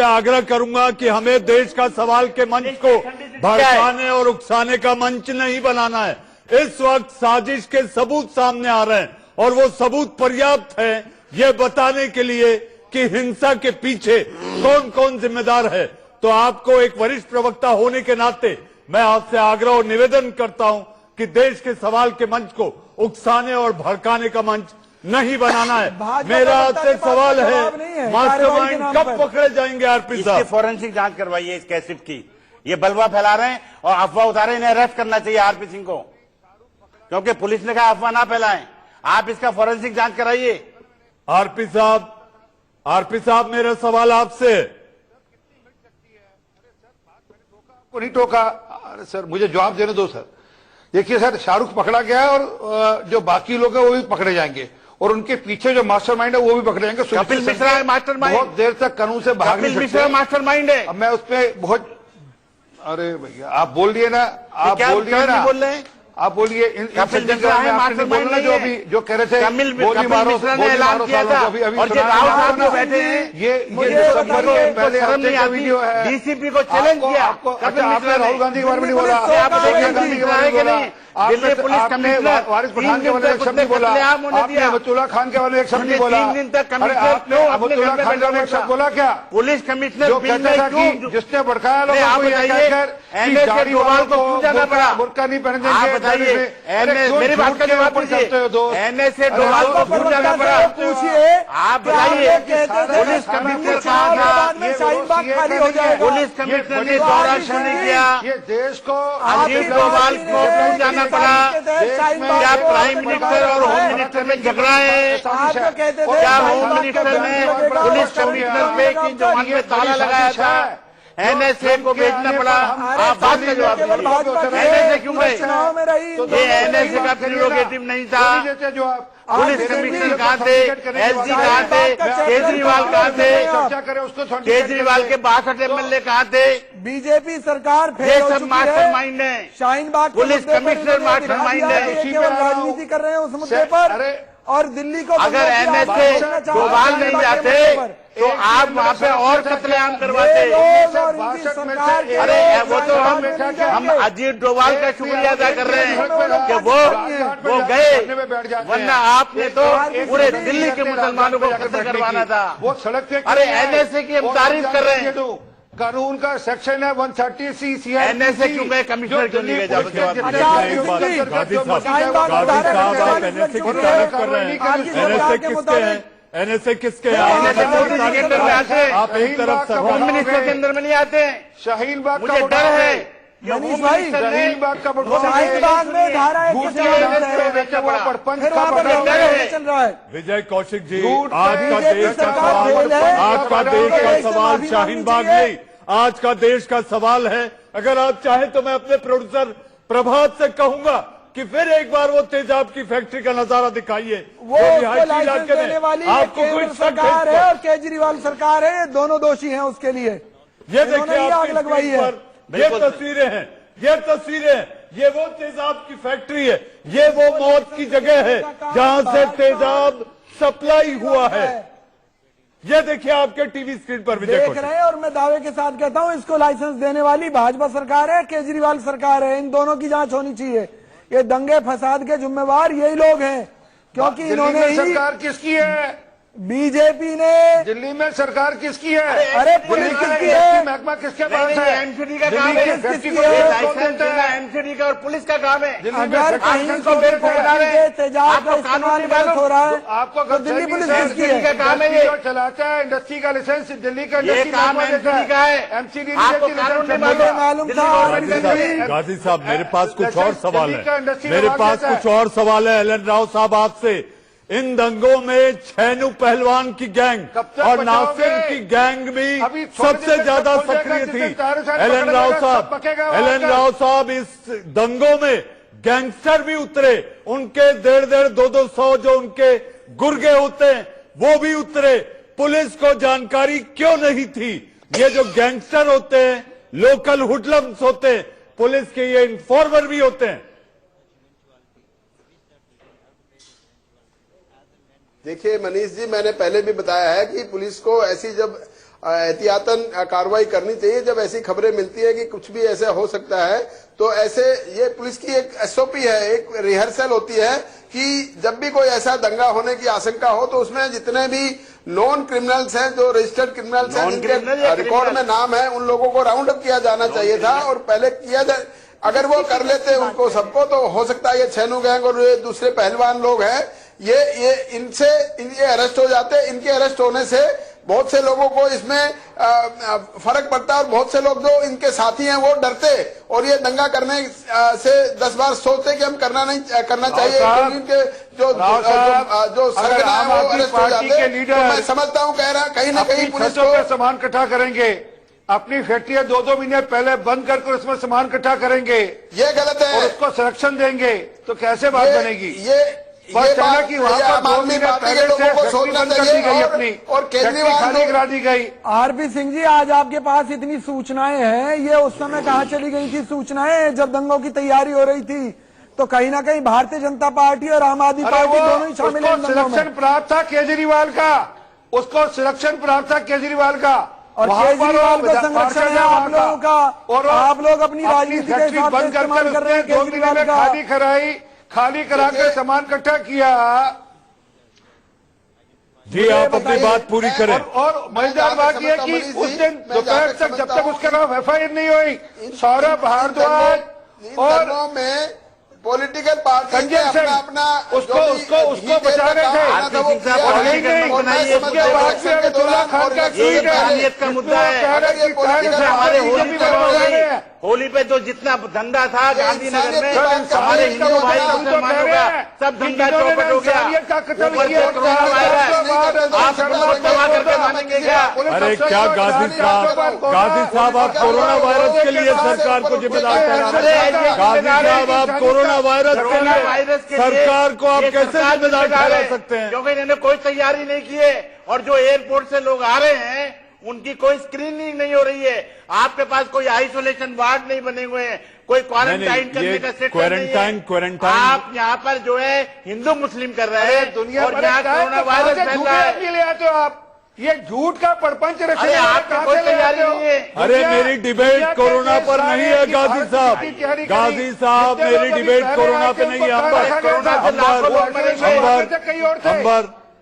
आग्रह करूंगा कि हमें देश का सवाल के मंच को भड़काने और उकसाने का मंच नहीं बनाना है। इस वक्त साजिश के सबूत सामने आ रहे हैं और वो सबूत पर्याप्त है ये बताने के लिए कि हिंसा के पीछे कौन कौन जिम्मेदार है। तो आपको एक वरिष्ठ प्रवक्ता होने के नाते मैं आपसे आग्रह और निवेदन करता हूं कि देश के सवाल के मंच को उकसाने और भड़काने का मंच नहीं बनाना है। मेरा आपसे सवाल है, मास्टरमाइंड कब पकड़े जाएंगे? आरपी इसकी साहब, फॉरेंसिक जांच करवाइए इस कैसेट की। ये बलवा फैला रहे हैं और अफवाह उतारे, इन्हें अरेस्ट करना चाहिए आरपी सिंह को, क्योंकि पुलिस ने कहा अफवाह ना फैलाएं। आप इसका फॉरेंसिक जांच कराइए। आरपी साहब, मेरा सवाल आपसे को नहीं टोका। अरे सर, मुझे जवाब देने दो सर। देखिए सर, शाहरुख पकड़ा गया है और जो बाकी लोग हैं वो भी पकड़े जाएंगे और उनके पीछे जो मास्टरमाइंड है वो भी पकड़े जाएंगे। कपिल मिश्रा है मास्टरमाइंड। बहुत देर तक कानून से भाग नहीं सकते। कपिल मिश्रा मास्टरमाइंड है। अब मैं उसमें बहुत, अरे भैया आप बोल दिए ना, आप बोल दिए ना, बोल रहे हैं? आप बोलिए कपिल मिश्रा है मास्टरमाइंड नहीं है। जो कह रहे थे कपिल मिश्रा ने ऐलान किया था और ये राहुल साहब जो बैठे हैं ये दिसंबर के पहले हफ्ते का वीडियो है। डीसीपी को चैलेंज किया। अच्छा, आपने राहुल गांधी के बारे में नहीं बोला, आप गांधी के बारे में नहीं। दिल्ली पुलिस कमिश्नर वारिस पठान के बारे में एक शब्द नहीं बोला, आपने अबतुल्ला खान के बारे में एक शब्द नहीं बोला। 3 दिन तक कमिश्नर क्यों अबतुल्ला खान के बारे में एक शब्द बोला क्या? पुलिस कमिश्नर जो कहता था कि जिसने भड़काया लोगों को ये कहकर कि दाढ़ी वालों को क्यों जाना पड़ा, बुर्का नहीं पहन देंगे। आप बताइए, मेरी बात का जवाब दीजिए। एनएसए डोभाल को क्यों जाना पड़ा? पूछिए, आप बताइए। पुलिस कमिश्नर कहा था, शाहीन बाग खाली हो जाएगा। पुलिस कमिश्नर ने दौरा क्यों नहीं किया? ये देश को अजीत डोभाल को क्यों जाना पड़ा? क्या प्राइम मिनिस्टर और होम मिनिस्टर में झगड़ा है? क्या होम मिनिस्टर ने पुलिस कमिश्नर पे की जवान में ताला लगाया था? एनएसए को भेजना पड़ा? आप बात का जवाब दीजिए। एनएसए क्यों गए? ये एनएसए का प्रिरोगेटिव नहीं था। पुलिस कमिश्नर कहाँ थे? एसजी कहाँ थे? केजरीवाल कहाँ थे? चर्चा करें उसको। केजरीवाल के 62 एमएलए कहाँ थे? बीजेपी सरकार ये सब मास्टरमाइंड है। Shaheen Bagh police commissioner mastermind है। केवल राजनीति कर रहे हैं उस मुद्दे पर। और दिल्ली को अगर एनएसए डोभाल नहीं जाते तो आप वहाँ पे और कत्लेआम करवाते। अरे वो तो हम अजीत डोभाल का शुक्रिया अदा कर रहे हैं कि वो गए, वरना आपने तो पूरे दिल्ली के मुसलमानों को कत्ल करवाना था। वो सड़क पे अरे एनएसए की हम तारीफ कर रहे हैं। कानून का सेक्शन है 130 एनएसए क्यों गए? कमिश्नर क्यों नहीं गए? गांधी साहब आप एनएसए की तारीफ कर रहे हैं। एनएसए किसके हैं? एनएसए किसके हैं? आप एक तरफ होम मिनिस्टर के अंदर में नहीं आते। शाहीन बाग मुझे डर है मनीष भाई, शाहीन बाग का शाहीन बाग में धारा 1 चल रहा है। विजय कौशिक जी, आज का देश का सवाल शाहीन बाग नहीं, आज का देश का सवाल है। अगर आप चाहें तो मैं अपने प्रोड्यूसर प्रभात से कहूंगा कि फिर एक बार वो तेजाब की फैक्ट्री का नजारा दिखाइए। वो लाइसेंस देने वाली केंद्र सरकार है और केजरीवाल सरकार है, ये दोनों दोषी हैं उसके लिए। ये देखिए आग लगवाई है। ये तस्वीरें हैं, ये तस्वीरें हैं, ये वो तेजाब की फैक्ट्री है, ये वो मौत की जगह है जहां से तेजाब सप्लाई हुआ है। ये देखिए आपके टीवी स्क्रीन पर भी देख रहे हैं। और मैं दावे के साथ कहता हूं, इसको लाइसेंस देने वाली भाजपा सरकार है, केजरीवाल सरकार है। इन दोनों की जांच होनी चाहिए। ये दंगे फसाद के जिम्मेवार यही लोग हैं, क्योंकि इन्होंने ही सरकार किसकी है? बीजेपी ने दिल्ली में सरकार किसकी है? अरे पुलिस किसकी है? महकमा किसके पास है? एमसीडी का काम है। लाइसेंस देना एमसीडी का और पुलिस का काम है। अगर कहीं को तेजाब का इस्तेमाल गलत हो रहा है आपको तो दिल्ली पुलिस किसकी है? का काम है। ये चलाता है इंडस्ट्री का लाइसेंस दिल्ली का ये काम एमसीडी का है। एमसीडी मालूम था। गाजी साहब, मेरे पास कुछ और सवाल है, मेरे पास कुछ और सवाल है एलन राव साहब आपसे। इन दंगों में छैनू पहलवान की गैंग और नासिर की गैंग भी सबसे ज्यादा सक्रिय थी। एलन राव साहब, इस दंगों में गैंगस्टर भी उतरे, उनके 150-200 जो उनके गुर्गे होते हैं वो भी उतरे। पुलिस को जानकारी क्यों नहीं थी? ये जो गैंगस्टर होते हैं, लोकल हुडलम्स होते हैं, पुलिस के ये इन्फॉर्मर भी होते हैं। देखिए मनीष जी, मैंने पहले भी बताया है कि पुलिस को ऐसी जब एहतियातन कार्रवाई करनी चाहिए, जब ऐसी खबरें मिलती है कि कुछ भी ऐसा हो सकता है, तो ऐसे ये पुलिस की एक एसओपी है, एक रिहर्सल होती है कि जब भी कोई ऐसा दंगा होने की आशंका हो तो उसमें जितने भी नॉन क्रिमिनल्स हैं, जो रजिस्टर्ड क्रिमिनल्स हैं, जिनके रिकॉर्ड में नाम है, उन लोगों को राउंड अप किया जाना चाहिए था और पहले किया जाए। अगर वो कर लेते उनको सबको, तो हो सकता है ये छैनू गैंग और ये दूसरे पहलवान लोग हैं, ये इनसे इनके अरेस्ट हो जाते। इनके अरेस्ट होने से बहुत से लोगों को इसमें फर्क पड़ता है और बहुत से लोग जो इनके साथी हैं वो डरते और ये दंगा करने से 10 बार सोचते कि हम करना चाहिए, क्योंकि इनके जो सरगना है वो अरेस्ट हो जाते। तो मैं समझता हूँ कहीं ना कहीं पुलिस को सामान इकट्ठा करेंगे, अपनी फैक्ट्रियां 2-2 महीने पहले बंद करके उसमें सामान इकट्ठा करेंगे, ये गलत है। और उसको संरक्षण देंगे तो कैसे बात बनेगी? ये बात की लोगों को सोचना चाहिए और केजरीवाल करा दी गई। आरपी सिंह जी, आज आपके पास इतनी सूचनाएं हैं, ये उस समय कहाँ चली गई थी सूचनाएं जब दंगों की तैयारी हो रही थी? तो कहीं ना कहीं भारतीय जनता पार्टी और आम आदमी पार्टी दोनों ही शामिल हैं इन दंगों में। सिलेक्शन प्राप्त था केजरीवाल का, उसको सिलेक्शन प्राप्त था केजरीवाल का, और केजरीवाल का संरक्षण है आप लोगों का, और आप लोग अपनी राजनीति के हिसाब से इस्तेमाल कर रहे हैं केजरीवाल का। खाली करा कर सामान इकट्ठा किया। जी आप अपनी बात पूरी करें। और मजेदार बात यह कि उस दिन दोपहर तक जब तक उसके खिलाफ FIR नहीं हुई, सौरभ भारद्वाज और में पॉलिटिकल पार्टी अपना उसको बचा रहे थे। का मुद्दा है, होली पे जो जितना धंधा था गांधीनगर में हमारे हिंदू भाई मुसलमानों का सब धंधा चौपट हो गया। आप दबा करके मानेंगे क्या? अरे क्या गांधी साहब आप कोरोना वायरस के लिए सरकार को जिम्मेदार ठहरा रहे हैं? गांधी साहब आप कोरोना वायरस के लिए सरकार को आप कैसे जिम्मेदार ठहरा सकते हैं? क्योंकि इन्होंने कोई तैयारी नहीं की है, और जो एयरपोर्ट से लोग आ रहे हैं उनकी कोई स्क्रीनिंग नहीं हो रही है। आपके पास कोई आइसोलेशन वार्ड नहीं बने हुए हैं, कोई क्वारंटाइन करने का सिस्टम नहीं है। आप यहाँ पर जो है हिंदू मुस्लिम कर रहे हैं, दुनिया और यहाँ कोरोना वायरस फैल रहा है। तो आप ये झूठ का परपंच अरे आपकी कोई तैयारी नहीं है। अरे मेरी डिबेट कोरोना पर नहीं है गांधी साहब, गांधी साहब मेरी डिबेट कोरोना पे नहीं है।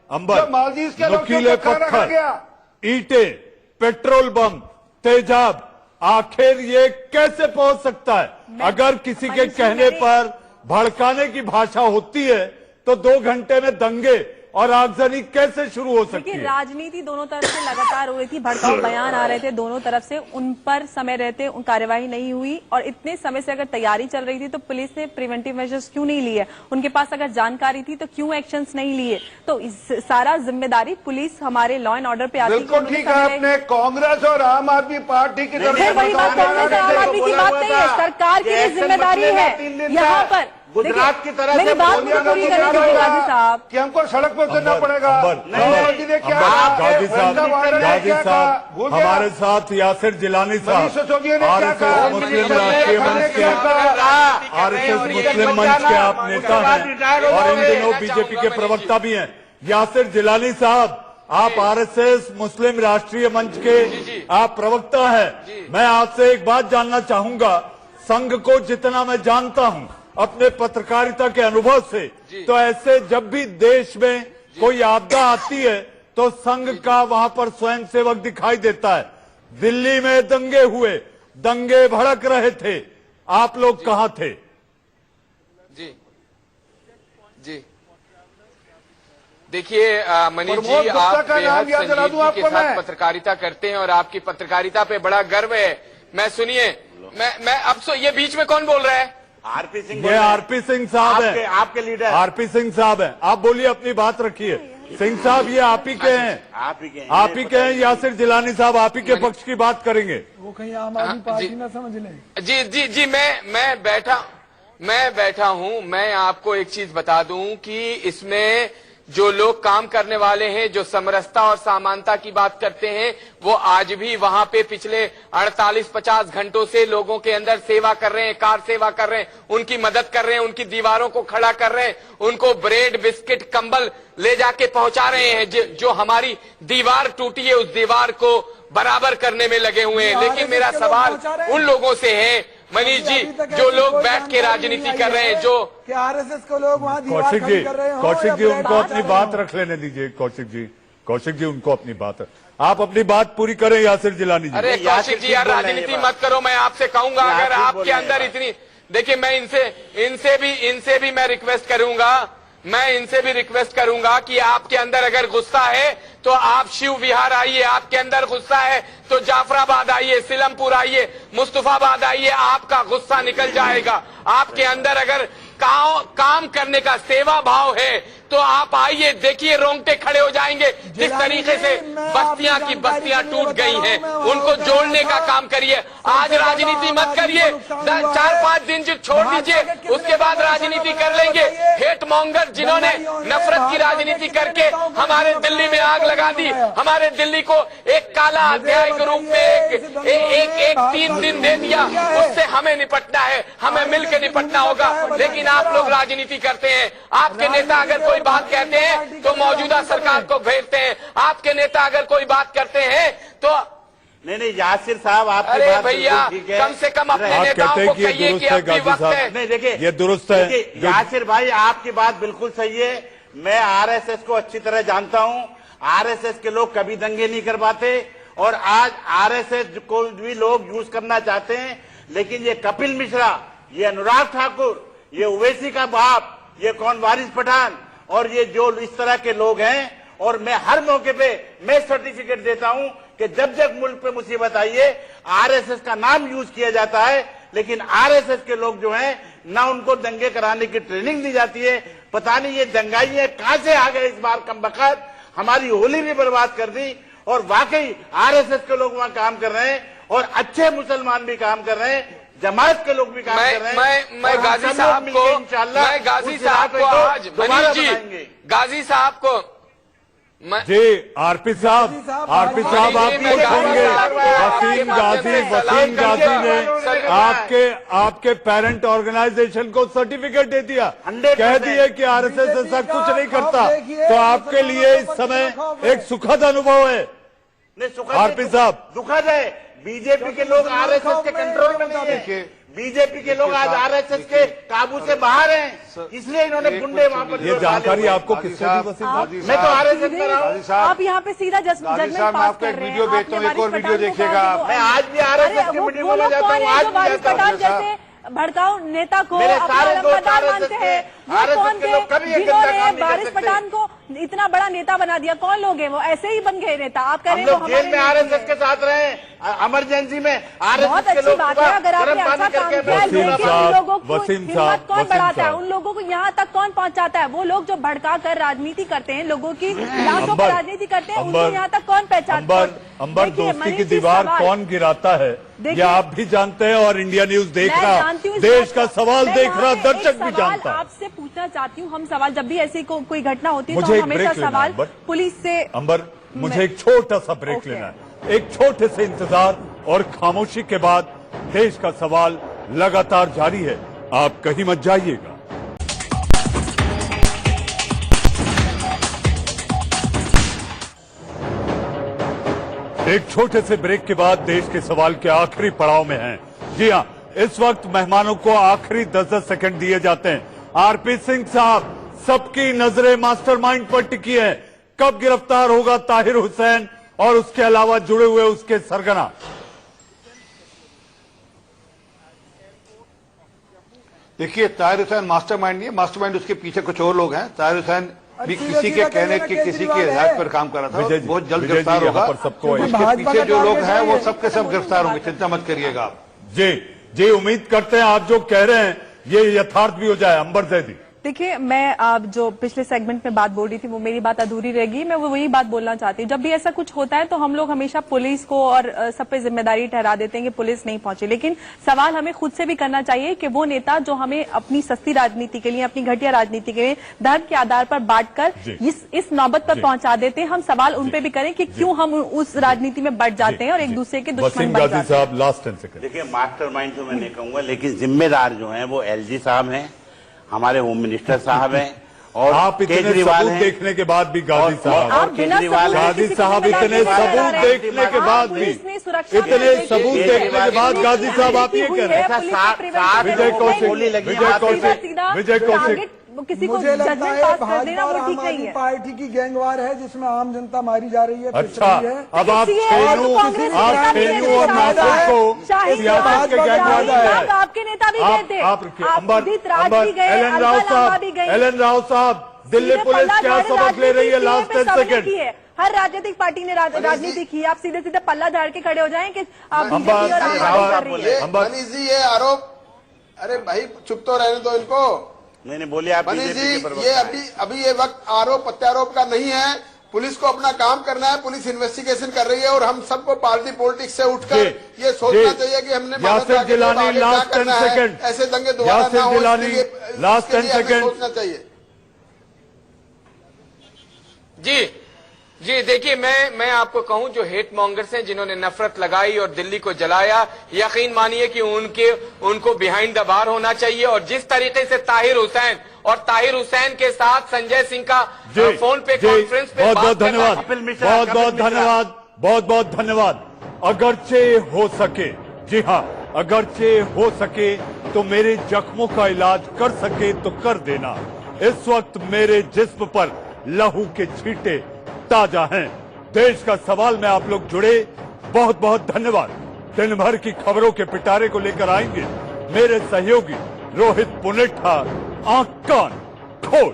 अंबर नुकीले पत्थर, ईंटें, पेट्रोल बम, तेजाब, आखिर ये कैसे पहुंच सकता है? अगर किसी के कहने पर भड़काने की भाषा होती है तो 2 घंटे में दंगे और आगजनी कैसे शुरू हो सकती है? राजनीति दोनों तरफ से लगातार हो रही थी, भड़काऊ बयान आ रहे थे दोनों तरफ से, उन पर समय रहते कार्यवाही नहीं हुई। और इतने समय से अगर तैयारी चल रही थी तो पुलिस ने प्रिवेंटिव मेजर्स क्यों नहीं लिए? उनके पास अगर जानकारी थी तो क्यों एक्शंस नहीं लिए? तो सारा जिम्मेदारी पुलिस हमारे लॉ एंड ऑर्डर पे आती है। बिल्कुल ठीक है, आपने कांग्रेस और आम आदमी पार्टी की तरफ फिर वही बात, कांग्रेस और आम आदमी की बात नहीं है, सरकार की भी जिम्मेदारी है यहाँ पर। गुजरात की तरह मेरी बात पूरी करने दीजिए गांधी साहब कि हमको सड़क पर उतरना पड़ेगा। गांधी साहब हमारे साथ यासिर जिलानी साहब, RSS मुस्लिम राष्ट्रीय मंच के आप नेता हैं और इन दिनों बीजेपी के प्रवक्ता भी हैं। यासिर जिलानी साहब, आप RSS मुस्लिम राष्ट्रीय मंच के आप प्रवक्ता हैं। मैं आपसे एक बात जानना चाहूंगा, संघ को जितना मैं जानता हूं अपने पत्रकारिता के अनुभव से, तो ऐसे जब भी देश में कोई आपदा आती है तो संघ का वहां पर स्वयंसेवक दिखाई देता है। दिल्ली में दंगे हुए, दंगे भड़क रहे थे, आप लोग कहां थे? जी देखिए मनीष जी, आप बेहद संजीदगी के साथ पत्रकारिता करते हैं और आपकी पत्रकारिता पे बड़ा गर्व है। मैं सुनिए, मैं अब ये बीच में कौन बोल रहा है? आरपी सिंह, ये आरपी सिंह साहब है, आपके लीडर आरपी सिंह साहब है। आप बोलिए, अपनी बात रखिए। सिंह साहब ये आप ही के हैं, आप ही के हैं। यासिर जिलानी साहब आप ही के पक्ष की बात करेंगे। वो कहीं आम आदमी पार्टी ना समझ लें। जी मैं बैठा हूं। मैं आपको एक चीज बता दूं कि इसमें जो लोग काम करने वाले हैं, जो समरसता और समानता की बात करते हैं, वो आज भी वहां पे पिछले 48-50 घंटों से लोगों के अंदर सेवा कर रहे हैं, कार सेवा कर रहे हैं, उनकी मदद कर रहे हैं, उनकी दीवारों को खड़ा कर रहे हैं, उनको ब्रेड बिस्किट कंबल ले जाके पहुंचा रहे हैं। जो हमारी दीवार टूटी है उस दीवार को बराबर करने में लगे हुए हैं। लेकिन मेरा सवाल उन लोगों से है मनीष जी, जो लोग बैठ के राजनीति कर रहे हैं, जो RSS को लोग वहाँ कौशिक जी उनको अपनी बात रख लेने दीजिए। कौशिक जी उनको अपनी बात, आप अपनी बात पूरी करें। यासिर जिलानी जी, अरे कौशिक जी यार, राजनीति मत करो। मैं आपसे कहूंगा, अगर आपके अंदर इतनी, देखिए मैं इनसे भी मैं रिक्वेस्ट करूंगा, मैं इनसे भी रिक्वेस्ट करूंगा कि आपके अंदर अगर गुस्सा है तो आप शिव विहार आइए, आपके अंदर गुस्सा है तो जाफराबाद आइए, सिलमपुर आइए, मुस्तफाबाद आइए, आपका गुस्सा निकल जाएगा। आपके अंदर अगर काम करने का सेवा भाव है तो आप आइए, देखिए, रोंगटे खड़े हो जाएंगे किस तरीके से बस्तियां की बस्तियां टूट गई हैं। उनको जोड़ने का काम करिए। आज राजनीति मत करिए, 4-5 दिन जो छोड़ दीजिए, उसके बाद राजनीति कर लेंगे। हेट मॉन्गर जिन्होंने नफरत की राजनीति करके हमारे दिल्ली में आग लगा दी, हमारे दिल्ली को एक काला अध्याय के रूप में एक 3 दिन दे दिया, उससे हमें निपटना है, हमें मिलकर निपटना होगा। लेकिन आप लोग राजनीति करते हैं। आपके नेता अगर कोई बात कहते हैं तो मौजूदा सरकार को घेरते हैं। आपके नेता अगर कोई बात करते हैं तो नहीं यासिर साहब, आपकी अरे बात भैया, ठीक है। कम से कम अपने आप नेताओं कहते को हैं कि ये कहिए कि दुरुस्त है अब भी गाजी वक्त है। साहब, नहीं देखिए, ये दुरुस्त है। यासिर भाई, आपकी बात बिल्कुल सही है। मैं आरएसएस को अच्छी तरह जानता हूं। आरएसएस के लोग कभी दंगे नहीं करवाते और आज आरएसएस को भी लोग यूज करना चाहते हैं। लेकिन ये कपिल मिश्रा, ये अनुराग ठाकुर, ये ओवैसी का बाप, ये कौन वारिस पठान और ये जो इस तरह के लोग हैं, और मैं हर मौके पे मैं सर्टिफिकेट देता हूं कि जब जब मुल्क पे मुसीबत आई है आरएसएस का नाम यूज किया जाता है। लेकिन आरएसएस के लोग जो हैं, ना उनको दंगे कराने की ट्रेनिंग दी जाती है। पता नहीं ये दंगाइयां कहां से आ गए इस बार, कमबख्त हमारी होली भी बर्बाद कर दी। और वाकई आरएसएस के लोग वहां काम कर रहे हैं और अच्छे मुसलमान भी काम कर रहे हैं, जमात के लोग भी काम कर रहे हैं। मैं गाजी साहब को आज मनीष जी, गाजी साहब को जी, आरपी साहब आप खुश होंगे। वसीम गाजी ने आपके पेरेंट ऑर्गेनाइजेशन को सर्टिफिकेट दे दिया, कह दिए कि आरएसएस ऐसा कुछ नहीं करता। तो आपके लिए इस समय एक सुखद अनुभव है आरपी साहब। दुखद है। बीजेपी के लोग आरएसएस के कंट्रोल में नहीं है। बीजेपी के लोग आज आरएसएस के काबू से बाहर हैं, इसलिए इन्होंने गुंडे वहां पर। ये जानकारी आपको किससे दी वसीम साहब? मैं तो आरएसएस कर रहा हूँ। आप यहाँ पे सीधा जजमेंट पास कर रहे हैं। वीडियो भेजता हूँ, एक और वीडियो देखिएगा। मैं आज भी आरएसएस के मीटिंग में जाता हूँ। आज भी वारिस पठान जैसे भड़काऊ नेता को मेरे अपना सारे दोस्त रंगदार आरएसएस मानते हैं। के, वो आरएसएस कौन के थे लोग कभी एक गंदा जिन्होंने काम नहीं कर वारिस सकते। पठान को इतना बड़ा नेता बना दिया? कौन लोग हैं वो? ऐसे ही बन गए नेता? आप कह रहे हम हैं वो लोग जेल में हमारे आरएसएस के साथ रहे, इमरजेंसी में आरएसएस बहुत के अच्छी लोग बात है अगर आपने अच्छा काम किया है। लेकिन उन लोगों को हिम्मत कौन बढ़ाता है? उन लोगों को यहाँ तक कौन पहुँचाता है? वो लोग जो भड़का कर राजनीति करते हैं, लोगों की लाशों पर राजनीति करते हैं, उनको यहाँ तक कौन पहचानता है? अंबर दोस्ती की दीवार कौन गिराता है ये आप भी जानते हैं और इंडिया न्यूज देख रहा, देश का सवाल देख रहा, दर्शक भी जानता है। आपसे पूछना चाहती हूँ, हम सवाल जब भी ऐसी कोई घटना होती है तो मुझे हम हमेशा सवाल पुलिस से। अंबर, मुझे एक छोटा सा ब्रेक लेना है। एक छोटे से इंतजार और खामोशी के बाद देश का सवाल लगातार जारी है। आप कहीं मत जाइएगा। एक छोटे से ब्रेक के बाद देश के सवाल के आखिरी पड़ाव में हैं। जी हां, इस वक्त मेहमानों को आखिरी 10-10 सेकंड दिए जाते हैं। आरपी सिंह साहब, सबकी नजरें मास्टरमाइंड पर टिकी है। कब गिरफ्तार होगा ताहिर हुसैन और उसके अलावा जुड़े हुए उसके सरगना? देखिए, ताहिर हुसैन मास्टरमाइंड नहीं है, मास्टरमाइंड उसके पीछे कुछ और लोग हैं। ताहिर हुसैन भी किसी के कहने के, किसी के हिदायत पर काम कर रहा था। बहुत जल्द गिरफ्तार होगा। उसके पीछे जो लोग हैं वो सबके सब गिरफ्तार होंगे, चिंता मत करिएगा आप। जी, उम्मीद करते हैं आप जो कह रहे हैं ये यथार्थ भी हो जाए। अंबर जैदी, देखिए, मैं आप जो पिछले सेगमेंट में बात बोल रही थी वो मेरी बात अधूरी रहेगी। मैं वही बात बोलना चाहती हूँ। जब भी ऐसा कुछ होता है तो हम लोग हमेशा पुलिस को और सब पे जिम्मेदारी ठहरा देते हैं कि पुलिस नहीं पहुंची। लेकिन सवाल हमें खुद से भी करना चाहिए कि वो नेता जो हमें अपनी सस्ती राजनीति के लिए, अपनी घटिया राजनीति के लिए धर्म के आधार पर बांटकर इस नौबत पर पहुंचा देते हैं, हम सवाल उन पे भी करें कि क्यों हम उस राजनीति में बढ़ जाते हैं और एक दूसरे के दुश्मन बन जाते हैं। Last 10 second. देखिए, मास्टरमाइंड तो मैं नहीं कहूंगा, लेकिन जिम्मेदार जो है वो एलजी साहब हैं, हमारे होम मिनिस्टर साहब हैं, और आप इतने सबूत देखने के बाद भी गाजी साहब, और केजरीवाल, गाजी साहब इतने सबूत देखने के बाद भी, इतने सबूत देखने के बाद गाजी साहब आप ये कह रहे हैं? विजय कौशिक, किसी को मुझे लगता जजमेंट है पास कर देना वो ठीक आम नहीं आदमी है। पार्टी की गैंगवार है जिसमें आम जनता मारी जा रही है। अच्छा, अब आप इसलिए छेनू तो कांग्रेस और नासिर को शाहिद सियासत के गैंगवार है। आपके नेता भी गए थे, उदित राज भी गए, एलन राव साहब, दिल्ली पुलिस क्या सबक ले रही है? Last 10 second. हर राजनीतिक पार्टी ने राजनीति की। आप सीधे सीधे पल्ला झाड़ के खड़े हो जाएं कि आप मनीष जी, ये आरोप, अरे भाई चुप तो रहने दो इनको। मैंने बोले आप मनीष बीजेपी के जी, प्रवक्ता ये हैं। अभी ये वक्त आरोप प्रत्यारोप का नहीं है। पुलिस को अपना काम करना है, पुलिस इन्वेस्टिगेशन कर रही है और हम सबको पार्टी पॉलिटिक्स से उठकर ये सोचना चाहिए कि हमने यासिर गिलानी लास्ट 10 सेकंड, ऐसे दंगे दोबारा ना हो, लास्ट 10 सेकंड सोचना चाहिए। जी देखिए, मैं आपको कहूं, जो हेट मॉन्गर्स हैं जिन्होंने नफरत लगाई और दिल्ली को जलाया, यकीन मानिए कि उनको बिहाइंड द बार होना चाहिए। और जिस तरीके से ताहिर हुसैन के साथ संजय सिंह का फोन पे कॉन्फ्रेंस पे बहुत बहुत धन्यवाद। अगरचे हो सके, जी हाँ, अगरचे हो सके तो मेरे जख्मों का इलाज कर सके तो कर देना। इस वक्त मेरे जिस्म पर लहू के छींटे ताजा हैं। देश का सवाल में आप लोग जुड़े, बहुत बहुत धन्यवाद। दिन भर की खबरों के पिटारे को लेकर आएंगे मेरे सहयोगी रोहित पुनेठा। आंख कान खोल।